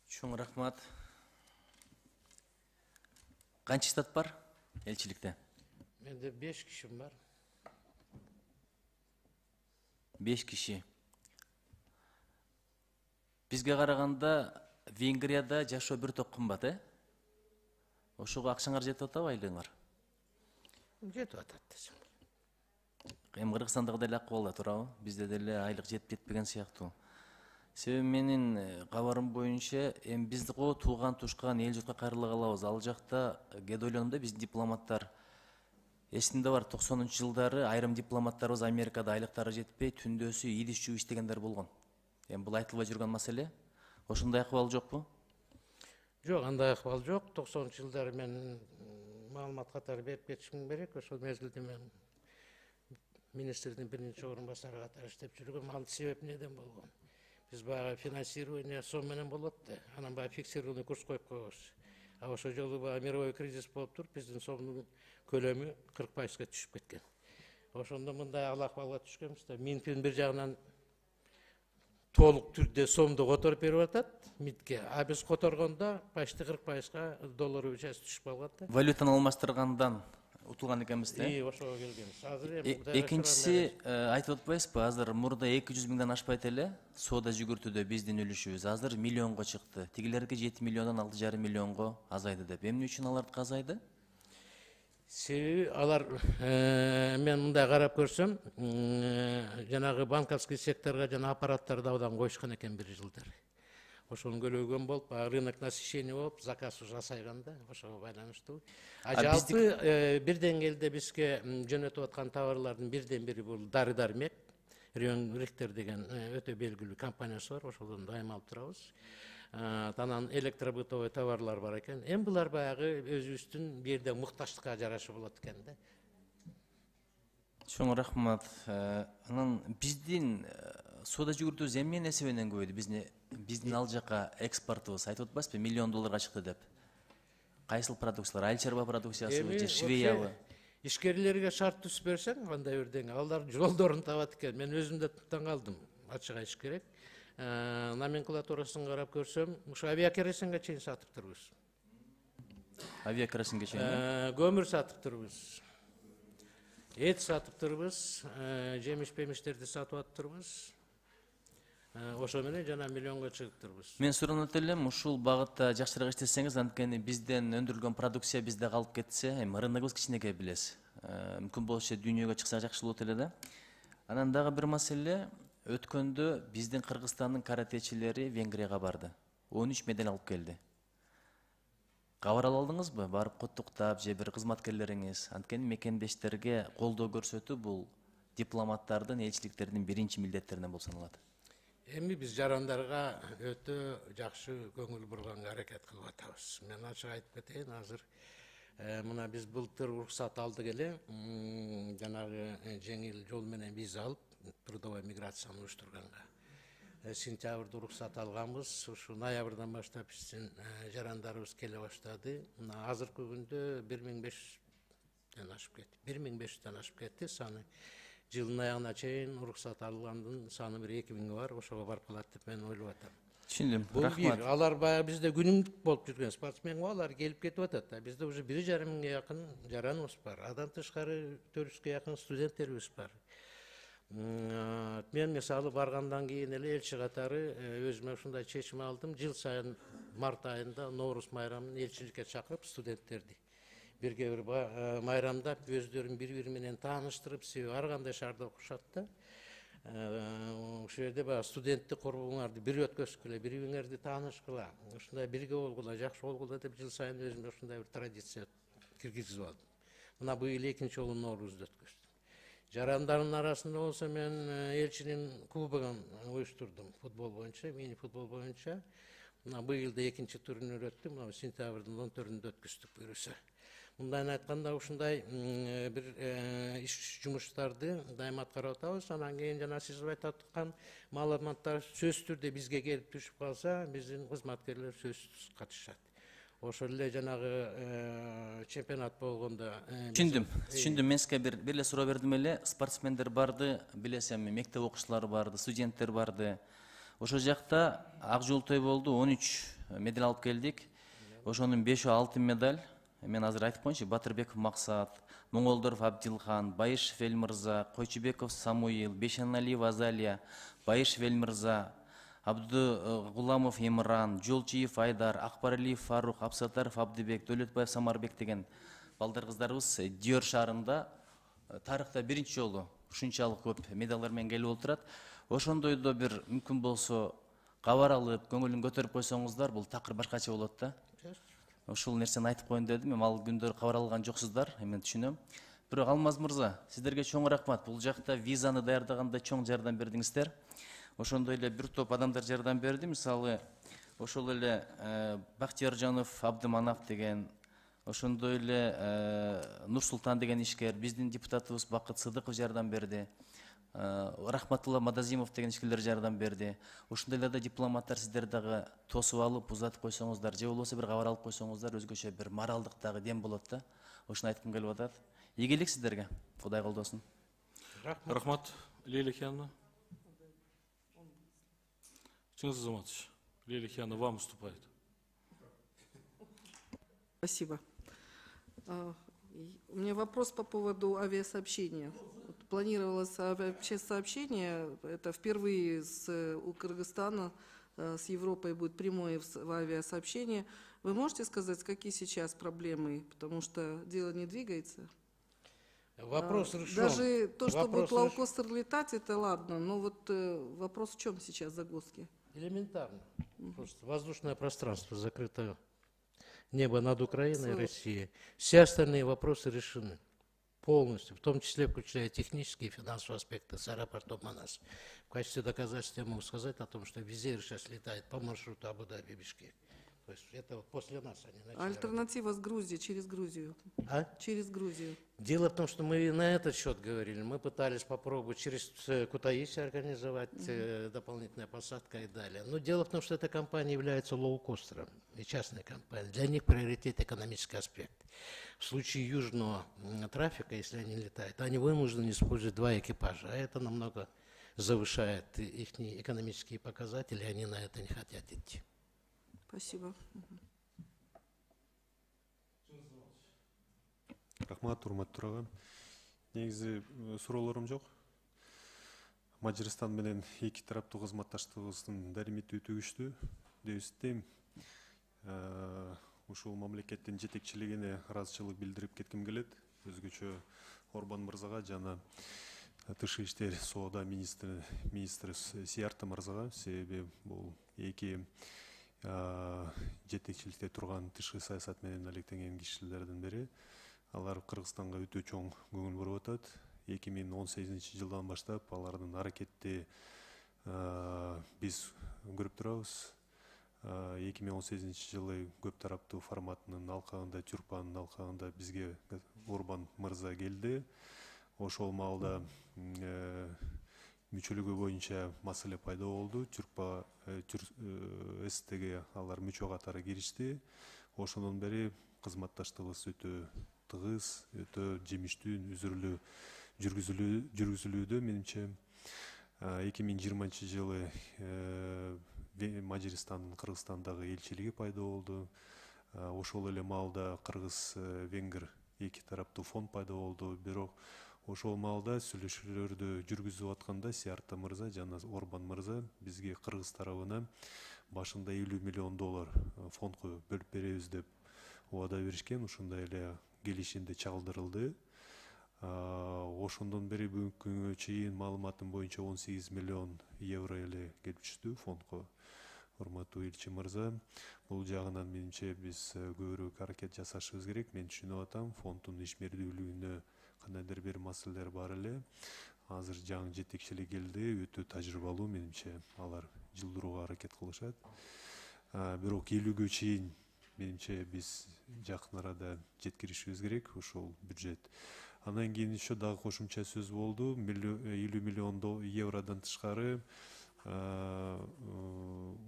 Чоң рахмат. Канча штат бар элчиликте? Менде 5 кишим бар. 5 киши. Бизге караганда Венгрияда жашоо бир топ кымбат, Ошого акчаңар жетип атабы, айлыгыңар? Жетип атат десем. Эми Кыргызстандагы деле акыбалда туурабы? Бизде деле айлык жетип жетпеген сыяктуу. Себеби менин кабарым боюнча, эми бизди го тууган тушкан эл журтка кайрыла калабыз. Ал жакта кээде ойлоном да, биздин дипломаттар эсимде бар, 90-жылдары айрым дипломаттарыбыз Америкада айлыктары жетпей, түндөсү идиш жууп иштегендер болгон. Эми бул айтылбай жүргөн маселе. Ошондой акыбал жокпу? Жок, андай акыбал жок. 90-жылдары мен маалымат катары берип кетишим керек. Ошол мезгилде мен министрдин биринчи орун басары катары иштеп жүргөм. Ал себеп неден болгон? Биз баягы финансирование сом менен болот да. Анан баягы фиксированный курс коюп койбуз. А ошол жолу баягы мировой кризис болуп туруп, биздин сомдун көлөмү 40%га түшүп кеткен. Ошондо мындай акыбалга түшкөнбүз да. Минфин бир жагынан толук түрдө сомду которуп берип атат МИДке, а биз которгондо почти 40%га доллар часть түшүп калган да. Валютаны алмаштыргандан утулган экенбиз да. Ошого келгенбиз. Азыр эми экинчиси айтып атпайсызбы, азыр мурда 200 миңден ашпайт эле соода жүгүртүүдө биздин үлүшүбүз азыр миллионго чыкты. Тигилерге 7 миллиондон 6,5 миллионго азайды деп. Эмне үчүн алардыкы азайды? Себеби алар мен мындай карап көрсөм, жанагы банковский секторго жана аппараттарды абдан коюшкан экен бир жылдары. Ошону көлөйгөн болуп, рынок насыщение болуп, заказ уже азайган да, ошого байланыштуу. А жалпы бир деңгээлде бизге жөнөтүп аткан товарлардын бирден бири бул дары-дармек. Рихтер деген өтө белгилүү компаниясы бар, ошолдон дайым алып турабыз. Анан электробытовый товарлар бар экен. Эми булар баягы өзүбүздүн бир жерде муктаждыкка жарашы болот экен да. Чоң рахмат. Анан биздин соода жүгүртүүбүз эмне себебинен көбөйдү? Биздин ал жака экспортубуз айтып атпайсызбы, миллион долларга чыкты деп. Кайсыл продукциялар? Айыл чарба продукциясыбы же швеябы? Ишкерлерге шарт түзүп берсең, кандай бир деңе, алар жолдорун табат экен. Мен өзүм да таң калдым, ачык айтыш керек. Номенклатурасын карап көрсөм, ушу авиакеросинге чейин сатып турбуз. Авиакеросинге чейин? Көмүр сатып турбуз. Эт сатыптырбыз, жемиш пемиштерди сатып аттырбыз. Ошо менен жана миллионго чыгыптырбыз. Мен суранат элем, ушул багытта жакшыраак иштесеңиз, анткени бизден өндүрүлгөн продукция бизде калып кетсе, эми рыногубуз кичинекей билесиз. Мүмкүн болсо дүйнөгө чыкса жакшы болот эле да. Анан дагы бир маселе, өткөндө биздин Кыргызстандын каратечилери Венгрияга барды. 13 медаль алып келди. Кабар ала алдыңызбы? Барып куттуктап же бир кызматкерлериңиз, анткени мекендештерге колдоо көрсөтүү бул дипломаттардын, элчиликтердин биринчи милдеттеринен болуп саналат. Эми биз жарандарга өтө жакшы көңүл бурганга аракет кылып атабыз. Мен ачык айтып кетейин, азыр мына биз былтыр уруксат алдык эле, жанагы жеңил жол менен виза алып, трудовой миграцияны уюштурганга. Сентябрда уруксат алганбыз, ушу ноябрдан баштап биздин жарандарыбыз келе баштады. Мына азыркы күндө 1500ден ашып кетти. 1500ден ашып кетти саны. Жылдын аягына чейин уруксат алгандын саны бир 2000 бар, ошого барып калат деп мен ойлоп атам. Түшүндүм. Бул бир, алар баягы бизде күнүмдүк болуп жүргөн спортсмен го, алар келип кетип атат да. Бизде уже 1,5 миңге жакын жараныбыз бар. Андан тышкары 400ге жакын студенттерибиз бар. Мен мисалы баргандан кийин эле элчи катары өзүмө ушундай чечим алдым. Жыл сайын март айында Ноорус майрамын элчиликке чакырып студенттерди бирге бир майрамдап өздөрүн бири-бири менен тааныштырып, себеби ар кандай шаарда окушат да. Ошол жерде баягы студенттик курбуңарды бир өткөзгүлө, бири-бириңерди таанышкыла, ушундай бирге болгула, жакшы болгула деп жыл сайын өзүмө ушундай бир традиция киргизип алдым. Мына быйыл экинчи жолу Ноорузду өткөздүм. Жарандардын арасында болсо мен элчинин кубогун уюштурдум футбол боюнча, мини футбол боюнча. Мына быйыл да экинчи турнир өттү, мына сентябрдын 14-үндө өткөздүк буюрса. Мындан айтканда ушундай бир иш жумуштарды дайыма аткарып атабыз. Анан кийин жана сиз айтып аткан маалыматтар сөзсүз түрдө бизге келип түшүп калса, биздин кызматкерлер сөзсүз катышат. Ошол эле жанагы чемпионат болгондо Түшүндүм. Мен сизге бир эле суроо бердим эле. Спортсмендер барды, билесиз эми мектеп окуучулары барды, студенттер барды. Ошол жакта ак жол той болду, 13 медаль алып келдик. Ошонун 5 алтын медаль. Мен азыр айтып коеюнчу, Батырбеков Максат, Моңолдоров Абдилхан, Байышев Элмырза, Койчубеков Самуил, Бешеналиева Азалия, Байышев Элмырза, Абдугуламов Эмран, Жолчиев Айдар, Акбаралиев Фарук, Абсатаров Абдыбек, Дөлөтбаев Самарбек деген балдар кыздарыбыз Дьор шаарында тарыхта биринчи жолу ушунчалык көп медалдар менен келип отурат. Ошондойдо бир мүмкүн болсо кабар алып, көңүлүн көтөрүп койсоңуздар, бул такыр башкача болот да. Ошол нерсени айтып коеюн дедим. Эми ал күндөр кабар алган жоксуздар, мен түшүнөм. Бирок Алмаз мырза, сиздерге чоң рахмат. Бул жакта визаны даярдаганда чоң жардам бердиңиздер. Ошондой эле бир топ адамдар жардам берди. Мисалы, ошол эле Бактияржанов Абдыманап деген, ошондой эле Нурсултан деген ишкер, биздин депутатыбыз Бакыт Сыдыков жардам берди. Рахматулла Мадазимов деген ишкерлер жардам берди. Ушундай эле дипломаттар сиздер дагы тосуп алып, узатып койсоңуздар, же болбосо бир кабар алып койсоңуздар, өзгөчө бир моралдык дагы дем болот да. Ошону айткым келип атат. Ийгилик сиздерге. Кудай колдосун. Рахмат. Лилия Хиановна. Чингиз Азаматович, Лилия Хиановна вам уступает. Спасибо. У меня вопрос по поводу авиасообщения. Планировалось сообщение, это впервые у Кыргызстана с Европой будет прямое авиасообщение. Вы можете сказать, какие сейчас проблемы, потому что дело не двигается? Вопрос решен. Даже то, что будет лоукостер летать, это ладно, но вот вопрос в чем сейчас загвоздки? Элементарно. Просто воздушное пространство закрыто, небо над Украиной и Россией. Все остальные вопросы решены полностью, в том числе включая технические и финансовые аспекты с аэропортом Манас. В качестве доказательства я могу сказать о том, что Визир сейчас летает по маршруту Абу-Даби-Бишкек. То есть это вот после нас они начали. Альтернатива с Грузией, через Грузию. Через Грузию. Дело в том, что мы на этот счет говорили. Мы пытались попробовать через Кутаиси организовать дополнительная посадка и далее. Но дело в том, что эта компания является лоукостером и частной компанией. Для них приоритет экономический аспект. В случае южного трафика, если они летают, они вынуждены использовать 2 экипажа. А это намного завышает их экономические показатели, и они на это не хотят идти. Спасибо. Рахмат, урматтуу төраган. негизи суроолорум жок. Мажарстан менен эки тараптуу кызматташтыгыбыздын даримити өтө күчтүү деп эсептейм. Ушул мамлекеттин жетекчилигине ыраазычылык билдирип кетким келет. Өзгөчө Орбан мырзага жана тышкы иштер соода министри Сиярто мырзага, себеби бул эки жетекчиликте турган тышкы саясат менен алектенген кишилердин бири. Алар Кыргызстанга өтө чоң көңүл буруп атат. 2018 жылдан баштап алардын аракетти биз көрүп турабыз. 2018 жылы көп тараптуу форматынын алкагында, Тюркпанын алкагында бизге Орбан мырза келди. Ошол маалда мүчөлүгү боюнча маселе пайда болду. Тюркпа СТГ алар мүчө катары киришти. Ошондон бери кызматташтыгыбыз өтө тыгыз, өтө жемиштүү, үзүрлүү жүргүзүлүүдө. Менимче 2020 жылы Мажарстандын Кыргызстандагы элчилиги пайда болду. Ошол эле маалда Кыргыз-Венгр эки тараптуу фонд пайда болду. Бирок ошол маалда сүйлөшүүлөрдү жүргүзүп атканда Сиярто мырза жана Орбан мырза бизге Кыргыз тарабынан башында $50 миллион фондко бөлүп беребиз деп убада беришкен. Ушундай эле келишимде чагылдырылды. Ошондон бери бүгүнкү күнгө чейин маалыматым боюнча €18 миллион эле келип түштү фондко. Урматтуу элчи мырза, бул жагынан менимче биз көбүрөөк аракет жасашыбыз керек. Мен түшүнүп атам, фонддун ишмердүүлүгүнө кандайдыр бир маселелер бар эле. Азыр жаңы жетекчилик келди, өтө тажрыйбалуу менимче. Алар жылдырууга аракет кылышат. Бирок ийлүүгө чейин менимче биз жакын арада жеткиришибиз керек ошол бюджет. Андан кийин еще дагы кошумча сөз болду. €50 миллион тышкары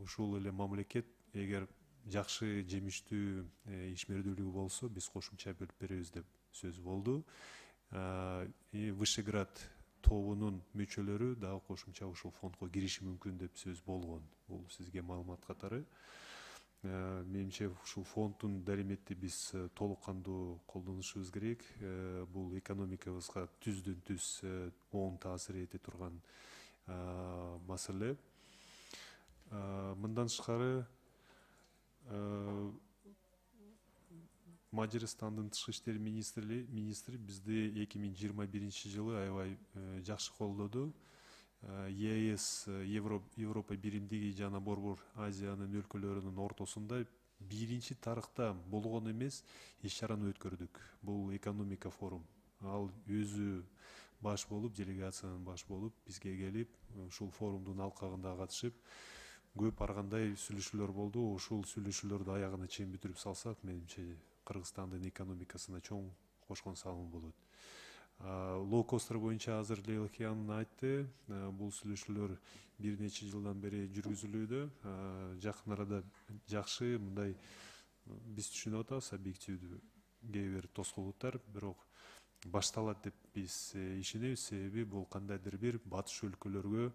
ушул эле мамлекет эгер жакшы жемиштүү ишмердүүлүгү болсо биз кошумча бөлүп беребиз деп сөз болду. Вышеград тобунун мүчөлөрү дагы кошумча ушул фондко кириши мүмкүн деп сөз болгон. Бул сизге маалымат катары. Менимче ушул фонддун дариметти биз толук кандуу колдонушубуз керек. Бул экономикабызга түздөн түз оң таасир эте турган маселе. Мындан тышкары Мажарстандын тышкы иштер министри бизди 2021 жылы аябай жакшы колдоду. ЕС, Европа биримдиги жана Борбор Азиянын өлкөлөрүнүн ортосунда биринчи тарыхта болгон эмес иш чараны өткөрдүк. Бул экономика форум. Ал өзү баш болуп, делегациянын баш болуп, бизге келип, ушул форумдун алкагында катышып, көп ар кандай сүйлөшүүлөр болду. Ушул сүйлөшүүлөрдү аягына чейин бүтүрүп салсак, менимче Кыргызстандын экономикасына чоң кошкон салым болот. Лоукостер боюнча азыр Лейла Хиян айтты. Бул сүйлөшүүлөр бир нече жылдан бери жүргүзүлүүдө. Жакын арада жакшы мындай биз түшүнүп атабыз, объективдүү кээ бир тоскоолдуктар, бирок башталат деп биз ишенебиз. Себеби бул кандайдыр бир батыш өлкөлөргө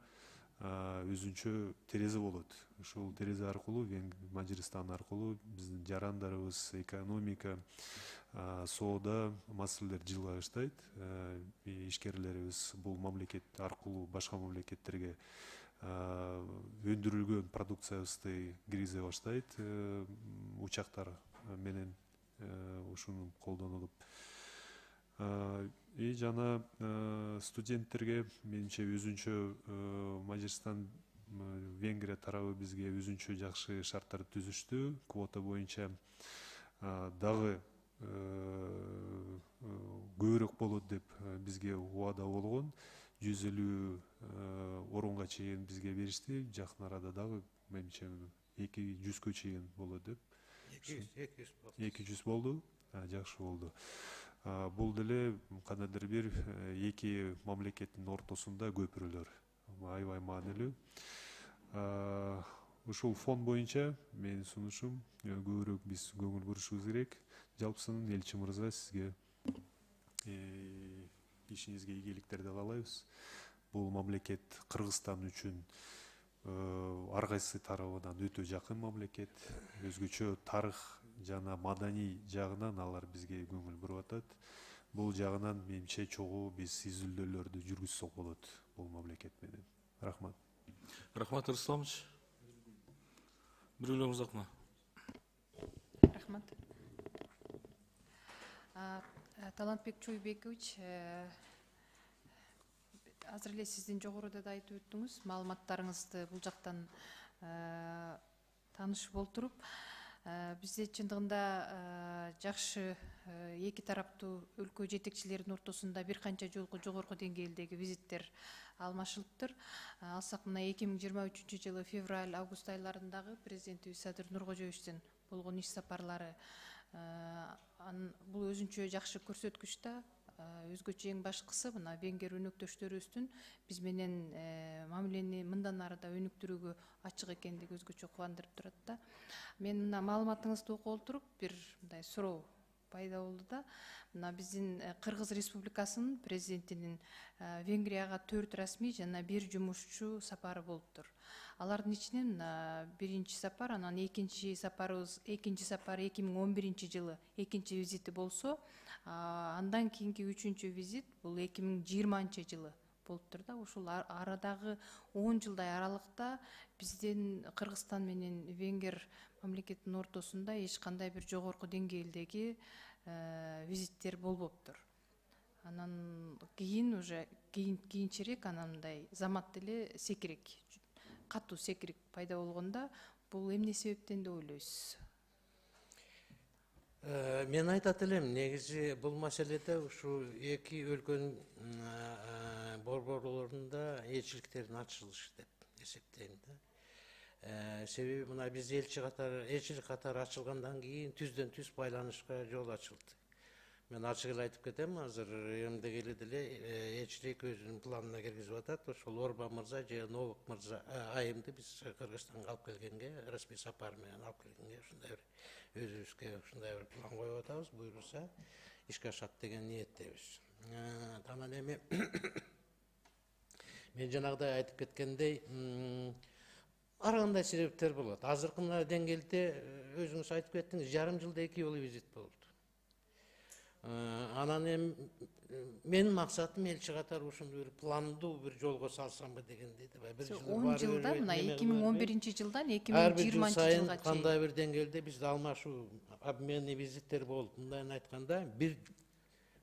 өзүнчө терезе болот. Ушул терезе аркылуу Мажарстан аркылуу биздин жарандарыбыз, экономика, соода маселелер жылга баштайт. Ишкерлерибиз бул мамлекет аркылуу башка мамлекеттерге өндүрүлгөн продукциябызды киргизе баштайт. Учактар менен ушуну колдонулуп. Жана студенттерге менимче өзүнчө Мажарстан, Венгрия тарабы бизге өзүнчө жакшы шарттар түзүштү. Квота боюнча дагы көбүрөөк болот деп бизге убада болгон. 150 орунга чейин бизге беришти. Жакын арада дагы менимче 200 чейин болот деп. 200 болду. Жакшы болду. Бул деле кандайдыр бир эки мамлекеттин ортосунда көпүрөлөр. Аябай маанилүү. Ушул фонд боюнча менин сунушум көбүрөөк биз көңүл бурушубуз керек. Жалпысынан элчи мырза, сизге ишиңизге ийгиликтерди каалайбыз. Бул мамлекет Кыргызстан үчүн ар кайсы тарабынан өтө жакын мамлекет. Өзгөчө тарых жана маданий жагынан алар бизге көңүл буруп атат. бул жагынан менимче чогуу биз изилдөөлөрдү жүргүзсөк болот бул мамлекет менен. Рахмат. Рахмат, Арысланович. Бирөөлөр мырзакына. Рахмат. Талантбек Чойбекович, азыр эле сиздин жогоруда да айтып өттүңүз, маалыматтарыңызды бул жактан таанышып олтуруп, бизде чындыгында жакшы эки тараптуу өлкө жетекчилеринин ортосунда бир канча жолку жогорку деңгээлдеги визиттер алмашылыптыр. Алсак мына 2023 жылы февраль-август айларындагы президентибиз Садыр Нуркожоевичтин болгон иш сапарлары бул өзүнчө жакшы көрсөткүч да. Өзгөчө эң башкысы мына венгер өнөктөштөрүбүздүн биз менен мамилени мындан ары да өнүктүрүүгө ачык экендиги өзгөчө кубандырып турат да. Мен мына маалыматыңызды окуп олтуруп бир мындай суроо пайда болду да. Мына биздин Кыргыз Республикасынын президентинин Венгрияга 4 расмий жана 1 жумушчу сапары болуптур. Алардын ичинен биринчи сапар, анан экинчи сапары 2011 жылы экинчи визити болсо, андан кийинки 3-чү визит бул 2020 жылы болуптур да. Ушул арадагы 10 жылдай аралыкта биздин Кыргызстан менен Венгер мамлекетинин ортосунда эч кандай бир жогорку деңгээлдеги визиттер болбоптур. Анан кийин уже кийинчерээк анан мындай замат деле секирек, катуу секирик пайда болгондо бул эмне себептен деп ойлойсуз? Мен айтат элем, негизи бул маселеде ушу эки өлкөнүн борборлорунда элчиликтердин ачылышы деп эсептейм да. Себеби мына биз элчилик катары ачылгандан кийин түздөн түз байланышка жол ачылды. Мен ачык эле айтып кетем, азыр эмдегеле деле элчилик өзүнүн планына киргизип атат. Ошол Орбан мырза же Новак мырза айымды биз Кыргызстанга алып келгенге, расмий сапар менен алып келгенге ушундай бир өзүбүзгө ушундай бир план коюп атабыз, буйруса ишке ашат деген ниеттебиз. Анан эми мен жанагыдай айтып кеткендей, ар кандай себептер болот. Азыркы мына деңгээлде өзүңүз айтып кеттиңиз, жарым жылда 2 жолу визит болду. Анан эми менин максатым элчи катары ушундой бир пландуу бир жолго салсамбы дегендей. 10 жылда мына 2011 жылдан 2020 ар бир жыл сайын жылга кандай бир деңгээлде бизде алмашуу, обменный визиттер болуп, мындайын айтканда бир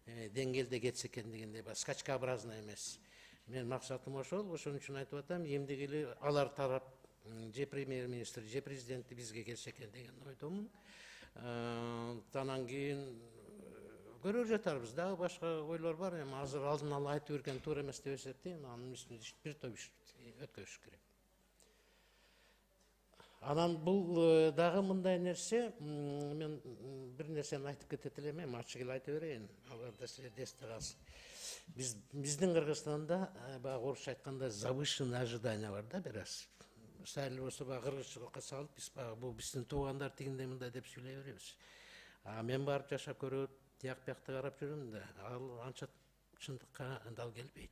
деңгээлде кетсе экен дегендей, скачкообразно эмес. Менин максатым ошол үчүн айтып атам, эмдегеле алар тарап же премьер-министр, же президенти бизге келсе экен деген ойдомун. Анан кийин көрө жатарбыз, дагы башка ойлор бар, эми азыр алдын ала айтып берген туура эмес деп эсептейм. Анын үстүнө бир топ иш өткөрүш керек. Анан бул дагы мындай нерсе, мен бир нерсени айтып кетет элем, эми ачык эле айтып берейин, алар да силерде эсте калсын. Биздин Кыргызстанда баягы орусча айтканда завышенное ожидание бар да бир аз. Сайыл болсо баягы кыргызчылыкка салып, биз баягы бул биздин туугандар тигиндей мындай деп сүйлөй беребиз. Мен барып жашап көрөт, тияк биякты карап жүрөм да, ал анча чындыкка дал келбейт.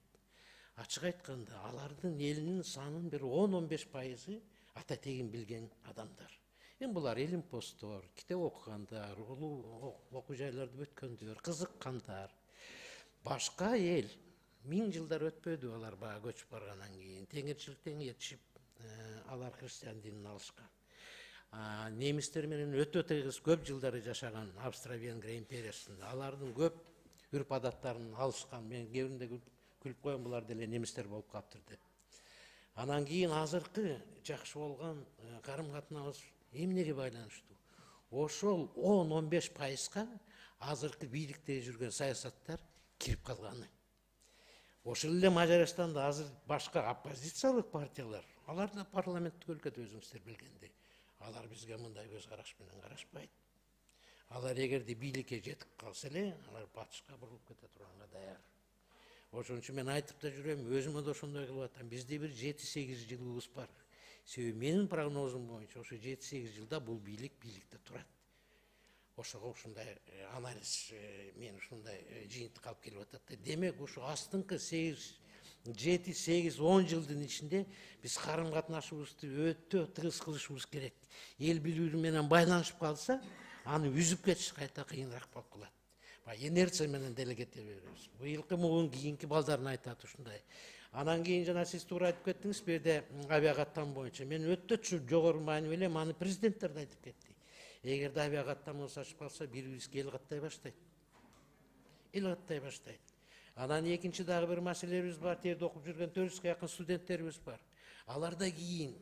Ачык айтканда, алардын элинин санын бир 10-15% ата тегин билген адамдар. Эми булар илимпоздор, китеп окугандар, улуу окуу жайларды өткөндөр, кызыккандар. Башка эл 1000 жылдар өтпөдү, алар баягы көчүп баргандан кийин теңирчиликтен кетишип, алар христиан динин алышкан. Немистер менен өтө тыгыз көп жылдары жашаган Австро-Венгрия империясында алардын көп үрп адаттарын алышкан. Мен кээ биринде күлүп коем, булар деле немистер болуп калыптыр деп. Анан кийин азыркы жакшы болгон карым катнабыз эмнеге байланыштуу? Ошол 10-15%га азыркы бийликте жүргөн саясаттар кирип калганы. Ошол эле Мажарстанда азыр башка оппозициялык партиялар, алар да парламенттик өлкөдө өзүңүздөр билгендей, алар бизге мындай көз караш менен карашпайт. Алар эгерде бийликке жетип калса эле, алар батышка бурулуп кете турганга даяр. Ошон үчүн мен айтып да жүрөм, өзүмө да ошондой кылып атам. Бизде бир 7-8 жылыбыз бар. Себеби менин прогнозум боюнча ошо 7-8 жылда бул бийликте турат. Ошого ушундай анализ мен ушундай жыйынтык алып келип атат да. Демек ушу астыңкы 7-8-10 жылдын ичинде биз карым катнашыбызды өтө тыгыз кылышыбыз керек. Эл билүү менен байланышып калса, аны үзүп кетиш кайта кыйыныраак болуп калат. Инерция менен делегеттер беребиз. Быйылкы муун кийинки балдарын айтат ушундай. Анан кийин жана сиз туура айтып кеттиңиз, бу жерде авиакаттам боюнча мен өтө жогору маани белем, аны президенттер да айтып кетти. Эгерде авиакаттамыбыз ачып калса, бири-бирибизге эл каттай баштайт. Эл каттай баштайт. Анан экинчи дагы бир маселебиз бар, жерде окуп жүргөн 400 жакын студенттерибиз бар. Аларда кийин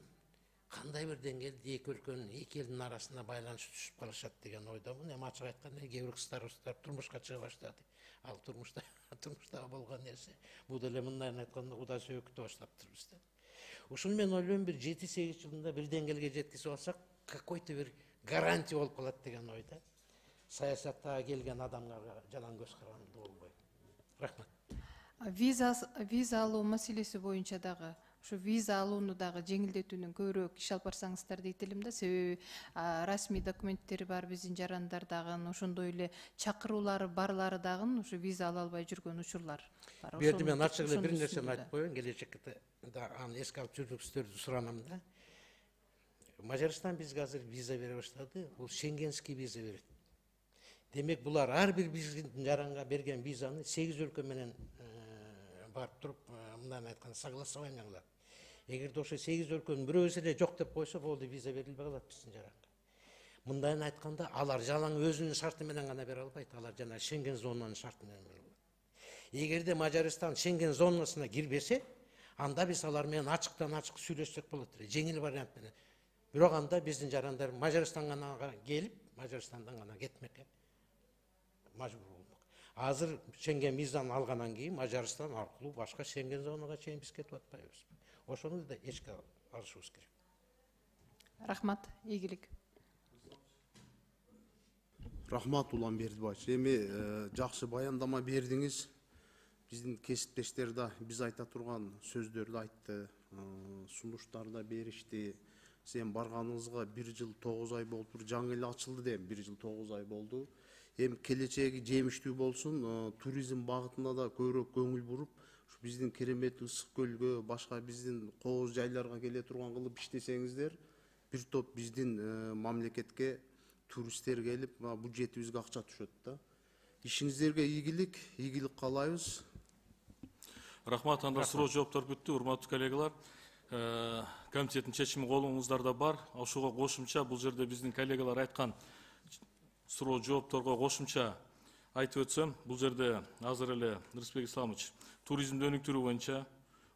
кандай бир деңгээлде эки өлкөнүн, эки элдин арасында байланыш түшүп калышат деген ойдомун. Эми ачык айтканда кээ бир кыздар турмушка чыга баштады. Ал турмуштагы болгон нерсе. Бул деле мындан айтканда Кудай сөйкүтө баштаптырбыз да. Ушуну мен ойлойм, бир 7-8 жылында бир деңгээлге жеткизип алсак, какой-то бир гарантия болуп калат деген ойда. Саясаттага келген адамдарга жалаң көз каранды болбойт. Рахмат. Виза алуу маселеси боюнча дагы ушу виза алууну дагы жеңилдетүүнүн көбүрөөк иш алып барсаңыздар дейт элем да. Себеби расмий документтери бар биздин жарандардагы, ошондой эле чакыруулары барлары дагы ушу виза ала албай жүргөн учурлар бар. Бу жерде мен ачык эле бир нерсени айтып коеюн, келечекте да аны эске алып жүргүңүздөрдү суранам да. Мажарстан бизге азыр виза бере баштады, бул шенгенский виза берет. Демек булар ар бир биздин жаранга берген визаны 8 өлкө менен барып туруп, мындан айтканда согласование кылат. Эгерде ошо 8 өлкөнүн бирөөсү эле жок деп койсо, болду, виза берилбей калат биздин жаранга. Мындан айтканда алар жалаң өзүнүн шарты менен гана бере албайт, алар жана Шенген зонанын шарты менен бере алат. Эгерде Мажарстан Шенген зонасына кирбесе, анда биз алар менен ачыктан ачык сүйлөшсөк болот эле, жеңил вариант менен. Бирок анда биздин жарандар Мажарстанга гана келип, Мажарстандан гана кетмекке мажбур болмок. Азыр Шенген визаны алгандан кийин Мажарстан аркылуу башка Шенген зонага чейин биз кетип атпайбыз. Ошону да эске алышыбыз керек. Рахмат, ийгилик. Рахмат, Улан Бердибаевич. Эми жакшы баяндама бердиңиз. Биздин кесиптештер да биз айта турган сөздөрдү айтты, сунуштар да беришти. Сен барганыңызга 1 жыл 9 ай болуп, жаңы эле ачылды дейм, 1 жыл 9 ай болду. Эми келечеги жемиштүү болсун, туризм багытына да көбүрөөк көңүл буруп, биздин керемет Ысык көлгө, башка биздин кооз жайларга келе турган кылып иштесеңиздер, бир топ биздин мамлекетке туристтер келип, бюджетибизге акча түшөт да. Ишиңиздерге ийгилик каалайбыз. Рахмат, анда суроо жооптор бүттү, урматтуу коллегалар. Комитеттин чечими колуңуздарда бар. Ошого кошумча бул жерде биздин коллегалар айткан суроо жоопторго кошумча айтып өтсөм, бул жерде азыр эле Рыспек Исламович туризмди өнүктүрүү боюнча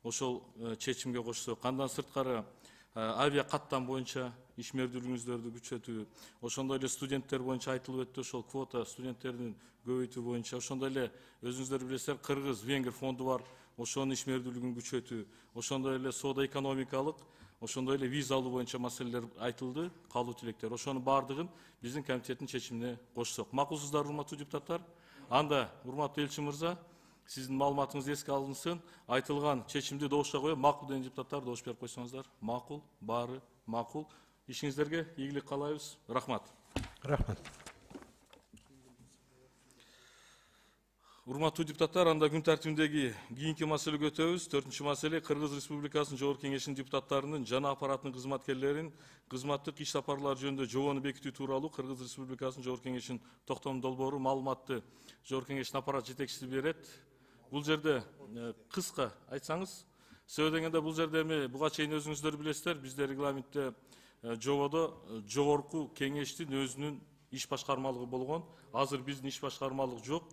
ошол чечимге кошсок, андан сырткары авиа каттам боюнча ишмердүүлүгүңүздөрдү күчөтүү, ошондой эле студенттер боюнча айтылып өттү, ошол квота студенттердин көбөйтүү боюнча, ошондой эле өзүңүздөр билесиздер, Кыргыз-Венгер фонду бар, ошонун ишмердүүлүгүн күчөтүү, ошондой эле соода экономикалык, ошондой эле виза алуу боюнча маселелер айтылды, калуу тилектер. Ошонун баардыгын биздин комитеттин чечимине кошсок. Макулсуздар, урматтуу депутаттар? Анда, урматтуу элчи мырза, сиздин маалыматыңыз эске алынсын. Айтылган чечимди добушка коем. Макул деген депутаттар добуш берип койсоңуздар. Макул, баары макул. Ишиңиздерге ийгилик каалайбыз. Рахмат. Рахмат. Урматтуу депутаттар, анда күн тартибиндеги кийинки маселеге өтөбүз. 4-чү маселе Кыргыз Республикасынын Жогорку Кеңешинин депутаттарынын жана аппаратынын кызматкерлерин кызматтык иш сапарлар жөнүндө жобону бекитүү тууралуу Кыргыз Республикасынын Жогорку Кеңешинин токтом долбоору маалыматты Жогорку Кеңештин аппарат жетекчиси берет. Бул жерде кыска айтсаңыз, себеби дегенде бул жерде эми буга чейин өзүңүздөр билесиздер, бизде регламентте жободо Жогорку Кеңештин өзүнүн иш башкармалыгы болгон. Азыр биздин иш башкармалык жок.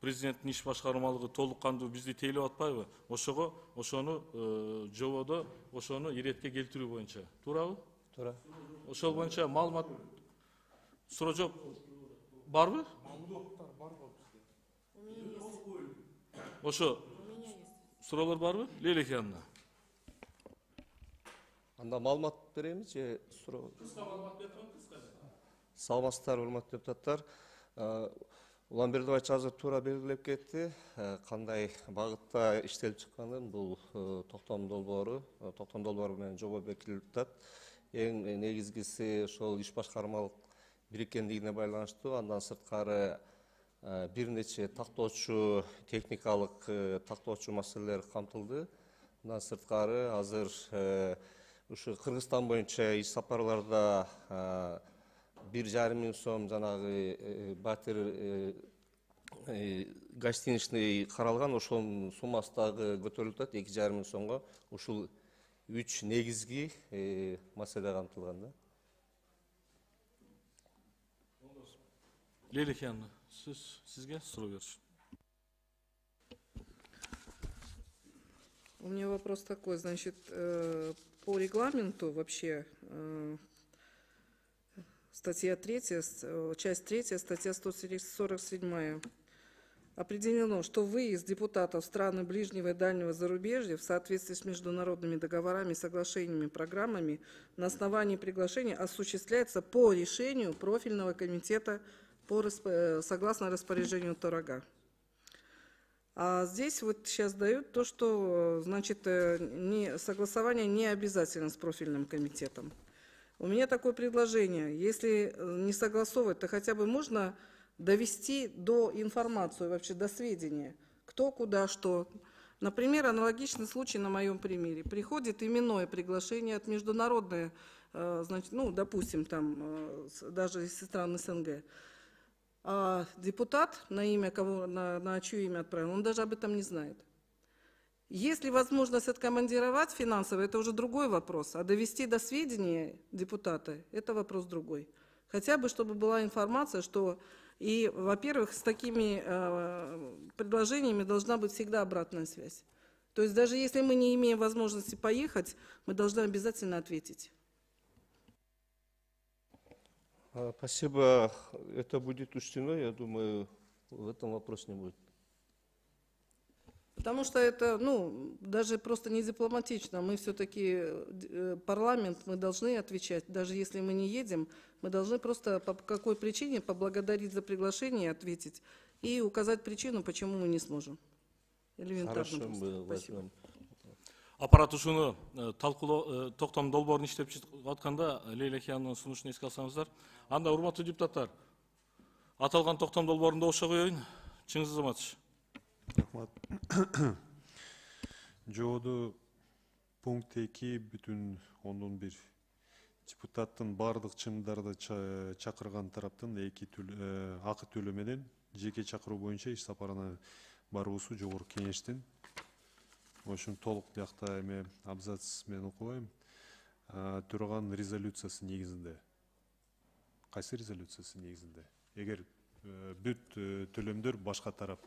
Президенттин иш башкармалыгы толук кандуу бизди тейлеп атпайбы? Ошого ошону жободо ошону иретке келтирүү боюнча. Туурабы? Туура. Ошол боюнча маалымат суроо жооп барбы? Ошо суроолор барбы? Лейлек Янна. Анда маалымат беребиз же суроо? Кыска маалымат берип кыска. Саламатсыздар, урматтуу депутаттар. Улан Бердибаевич азыр туура белгилеп кетти, кандай багытта иштелип чыкканын. Бул токтом долбоору менен жобо бекитилип атат. Эң негизгиси ошол иш башкармалык бириккендигине байланыштуу. Андан сырткары бир нече тактоочу, техникалык тактоочу маселелер камтылды. Андан сырткары азыр ушу Кыргызстан боюнча иш сапарларда 1,5 миң сом жанагы батир гостиничный каралган, ошонун суммасы дагы көтөрүлүп атат 2,5 миң сомго. Ушул 3 негизги маселе камтылган да. Лейла Хановна, сизге суроо беришин. У меня вопрос такой, значит, по регламенту вообще статья 3, часть 3, статья 147 определено, что выезд депутатов в страны ближнего и дальнего зарубежья в соответствии с международными договорами, соглашениями, программами на основании приглашения осуществляется по решению профильного комитета согласно распоряжению ТОРАГа. А здесь вот сейчас дают то, что, значит, согласование не обязательно с профильным комитетом. У меня такое предложение, если не согласовывать, то хотя бы можно довести до информацию, вообще до сведения, кто, куда, что. Например, аналогичный случай на моем примере. Приходит именное приглашение от международной, значит, ну, допустим, там, даже из стран СНГ. А депутат, на имя кого, на чье имя отправил, он даже об этом не знает. Если возможность откомандировать финансово, это уже другой вопрос. А довести до сведения депутата, это вопрос другой. Хотя бы, чтобы была информация, что и, во-первых, с такими предложениями должна быть всегда обратная связь. То есть даже если мы не имеем возможности поехать, мы должны обязательно ответить. Спасибо. Это будет учтено, я думаю, в этом вопрос не будет. Потому что это, ну, даже просто не дипломатично. Мы все-таки парламент, мы должны отвечать. Даже если мы не едем, мы должны просто по какой причине поблагодарить за приглашение, ответить и указать причину, почему мы не сможем. Элементарно просто. Спасибо. Аппарат ушуну токтом долбоорун иштеп атканда Лейла Хановнун сунушун эске алсаңыздар. Анда урматтуу депутаттар, аталган токтом долбоорун добушка коеюн. Чыңгыз Азаматович. Рахмат. Жободо пункт 2,1 депутаттын бардык чымдарды чакырган тараптын акы төлөө менен жеке чакыруу боюнча иш сапарына баруусу жогорку кеңештин. Ошон толук биякта эме абзац менен окубайм. Турган резолюциясы негизинде. Кайсы резолюциясы негизинде? Эгер бүт төлөмдөр башка тарап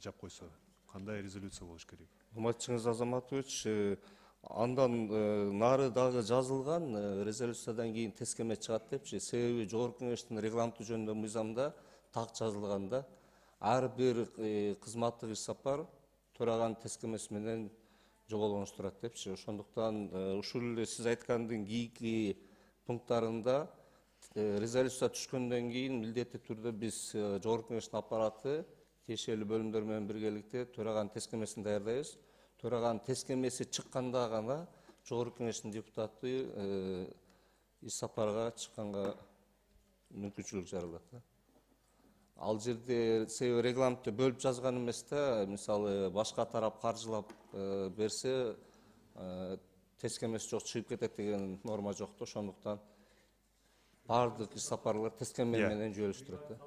жап койсо, кандай резолюция болуш керек? Урматчыңыз Азаматович, андан нары дагы жазылган резолюциядан кийин тескеме чыгат депчи. Себеби жогорку кеңештин регламенти жөнүндө мыйзамда так жазылган да. Ар бир кызматтык иш сапар төраган тескемеси менен жоболонуштурат депчи. Ошондуктан ушул эле сиз айткандын кийинки пункттарында резолюция түшкөндөн кийин милдеттүү түрдө биз жогорку кеңештин аппараты тиешелүү бөлүмдөр менен биргеликте төраган тескемесин даярдайбыз. Төраган тескемеси чыкканда гана жогорку кеңештин депутаты иш сапарга чыкканга мүмкүнчүлүк жаралат. Ал жерде себеби регламентте бөлүп жазган эмес да, мисалы башка тарап каржылап берсе тескемеси жок чыгып кетет деген норма жок да, ошондуктан бардык иш сапарлар тескеме менен жүйөлүштүрөт да.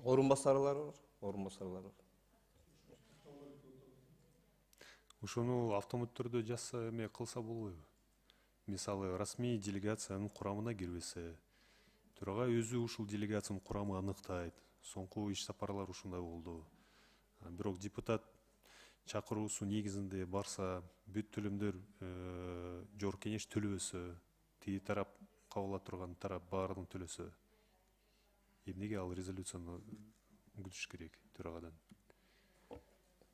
Орун басарлар бар. Ушуну автомат түрдө жазса эме кылса болбойбу? Мисалы расмий делегациянын курамына кирбесе, төрага өзү ушул делегациянын курамын аныктайт. Соңку иш сапарлар ушундай болду. Бирок депутат чакыруусу негизинде барса, бүт төлөмдөр жогорку кеңеш төлөбөсө, тиги тарап кабыл ала турган тарап баарын төлөсө, эмнеге ал резолюцияны күтүш керек төрагадан?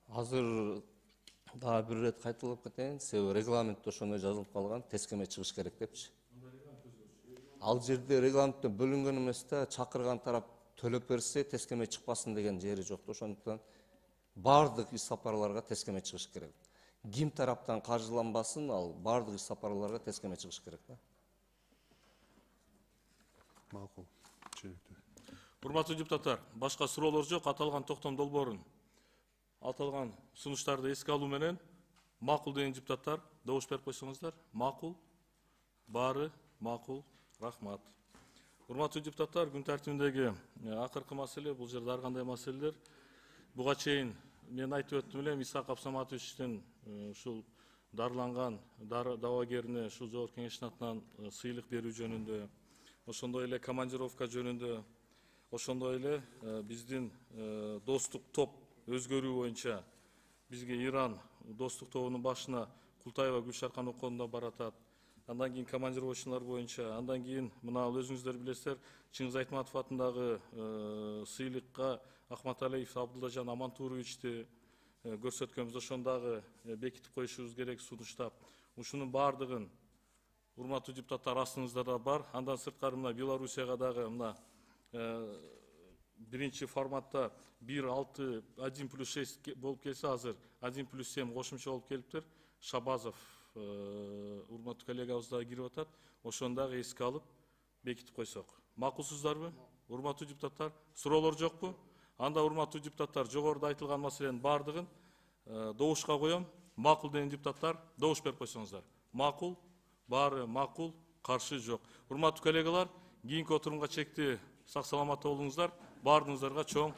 Азыр дагы бир ирет кайталап кетейин, себеби регламентте ошондой жазылып калган, тескеме чыгыш керек депчи. Ал жерде регламентте бөлүнгөн эмес да, чакырган тарап төлөп берсе, тескеме чыкпасын деген жери жок да, ошондуктан бардык иш сапарларга тескеме чыгыш керек. Ким тараптан каржыланбасын, ал бардык иш сапарларга тескеме чыгыш керек да. Макул, түшүнүктүү. Урматтуу депутаттар, башка суроолор жок. Аталган токтом долбоорун, аталган сунуштарды эске алуу менен Макул деген депутаттар добуш берип койсоңуздар. Макул. Баары макул. Рахмат. Урматтуу депутаттар, күн тартибиндеги акыркы маселе, бул жерде ар кандай маселелер. Буга чейин мен айтып өттүм элем, Исаак Абсаматовичтин ушул дарыланган дабагерине ушул жогорку кеңештин атынан сыйлык берүү жөнүндө, ошондой эле командировка жөнүндө, ошондой эле биздин достук топ өзгөрүү боюнча бизге Иран достук тобунун башына Култаева Гүлшаркан оконуна баратат. Андан кийин командировочналар боюнча, андан кийин мына өзүңүздөр билесиздер, Чыңгыз Айтматов атындагы сыйлыкка Ахматалиев Абдуллажан Амантуровичти көрсөткөнбүз, ошондагы бекитип коюшубуз керек сунуштап. Ушунун баардыгын урматтуу депутаттар астыңызда да бар. Андан сырткары мына Белоруссияга дагы мына биринчи форматта 1-6, 1+6 болуп келсе, азыр 1+7 кошумча болуп келиптир. Шабазов урматтуу коллегабыз да кирип атат. Ошону дагы эске алып бекитип койсок. Макулсуздарбы? Урматтуу депутаттар, суроолор жокпу? Анда урматтуу депутаттар, жогоруда айтылган маселенин баардыгын добушка коем. Макул деген депутаттар добуш берип койсоңуздар. Макул, баары макул, каршы жок. Урматтуу коллегалар, кийинки отурумга чекти сак саламатта болуңуздар. Баарыңыздарга чоң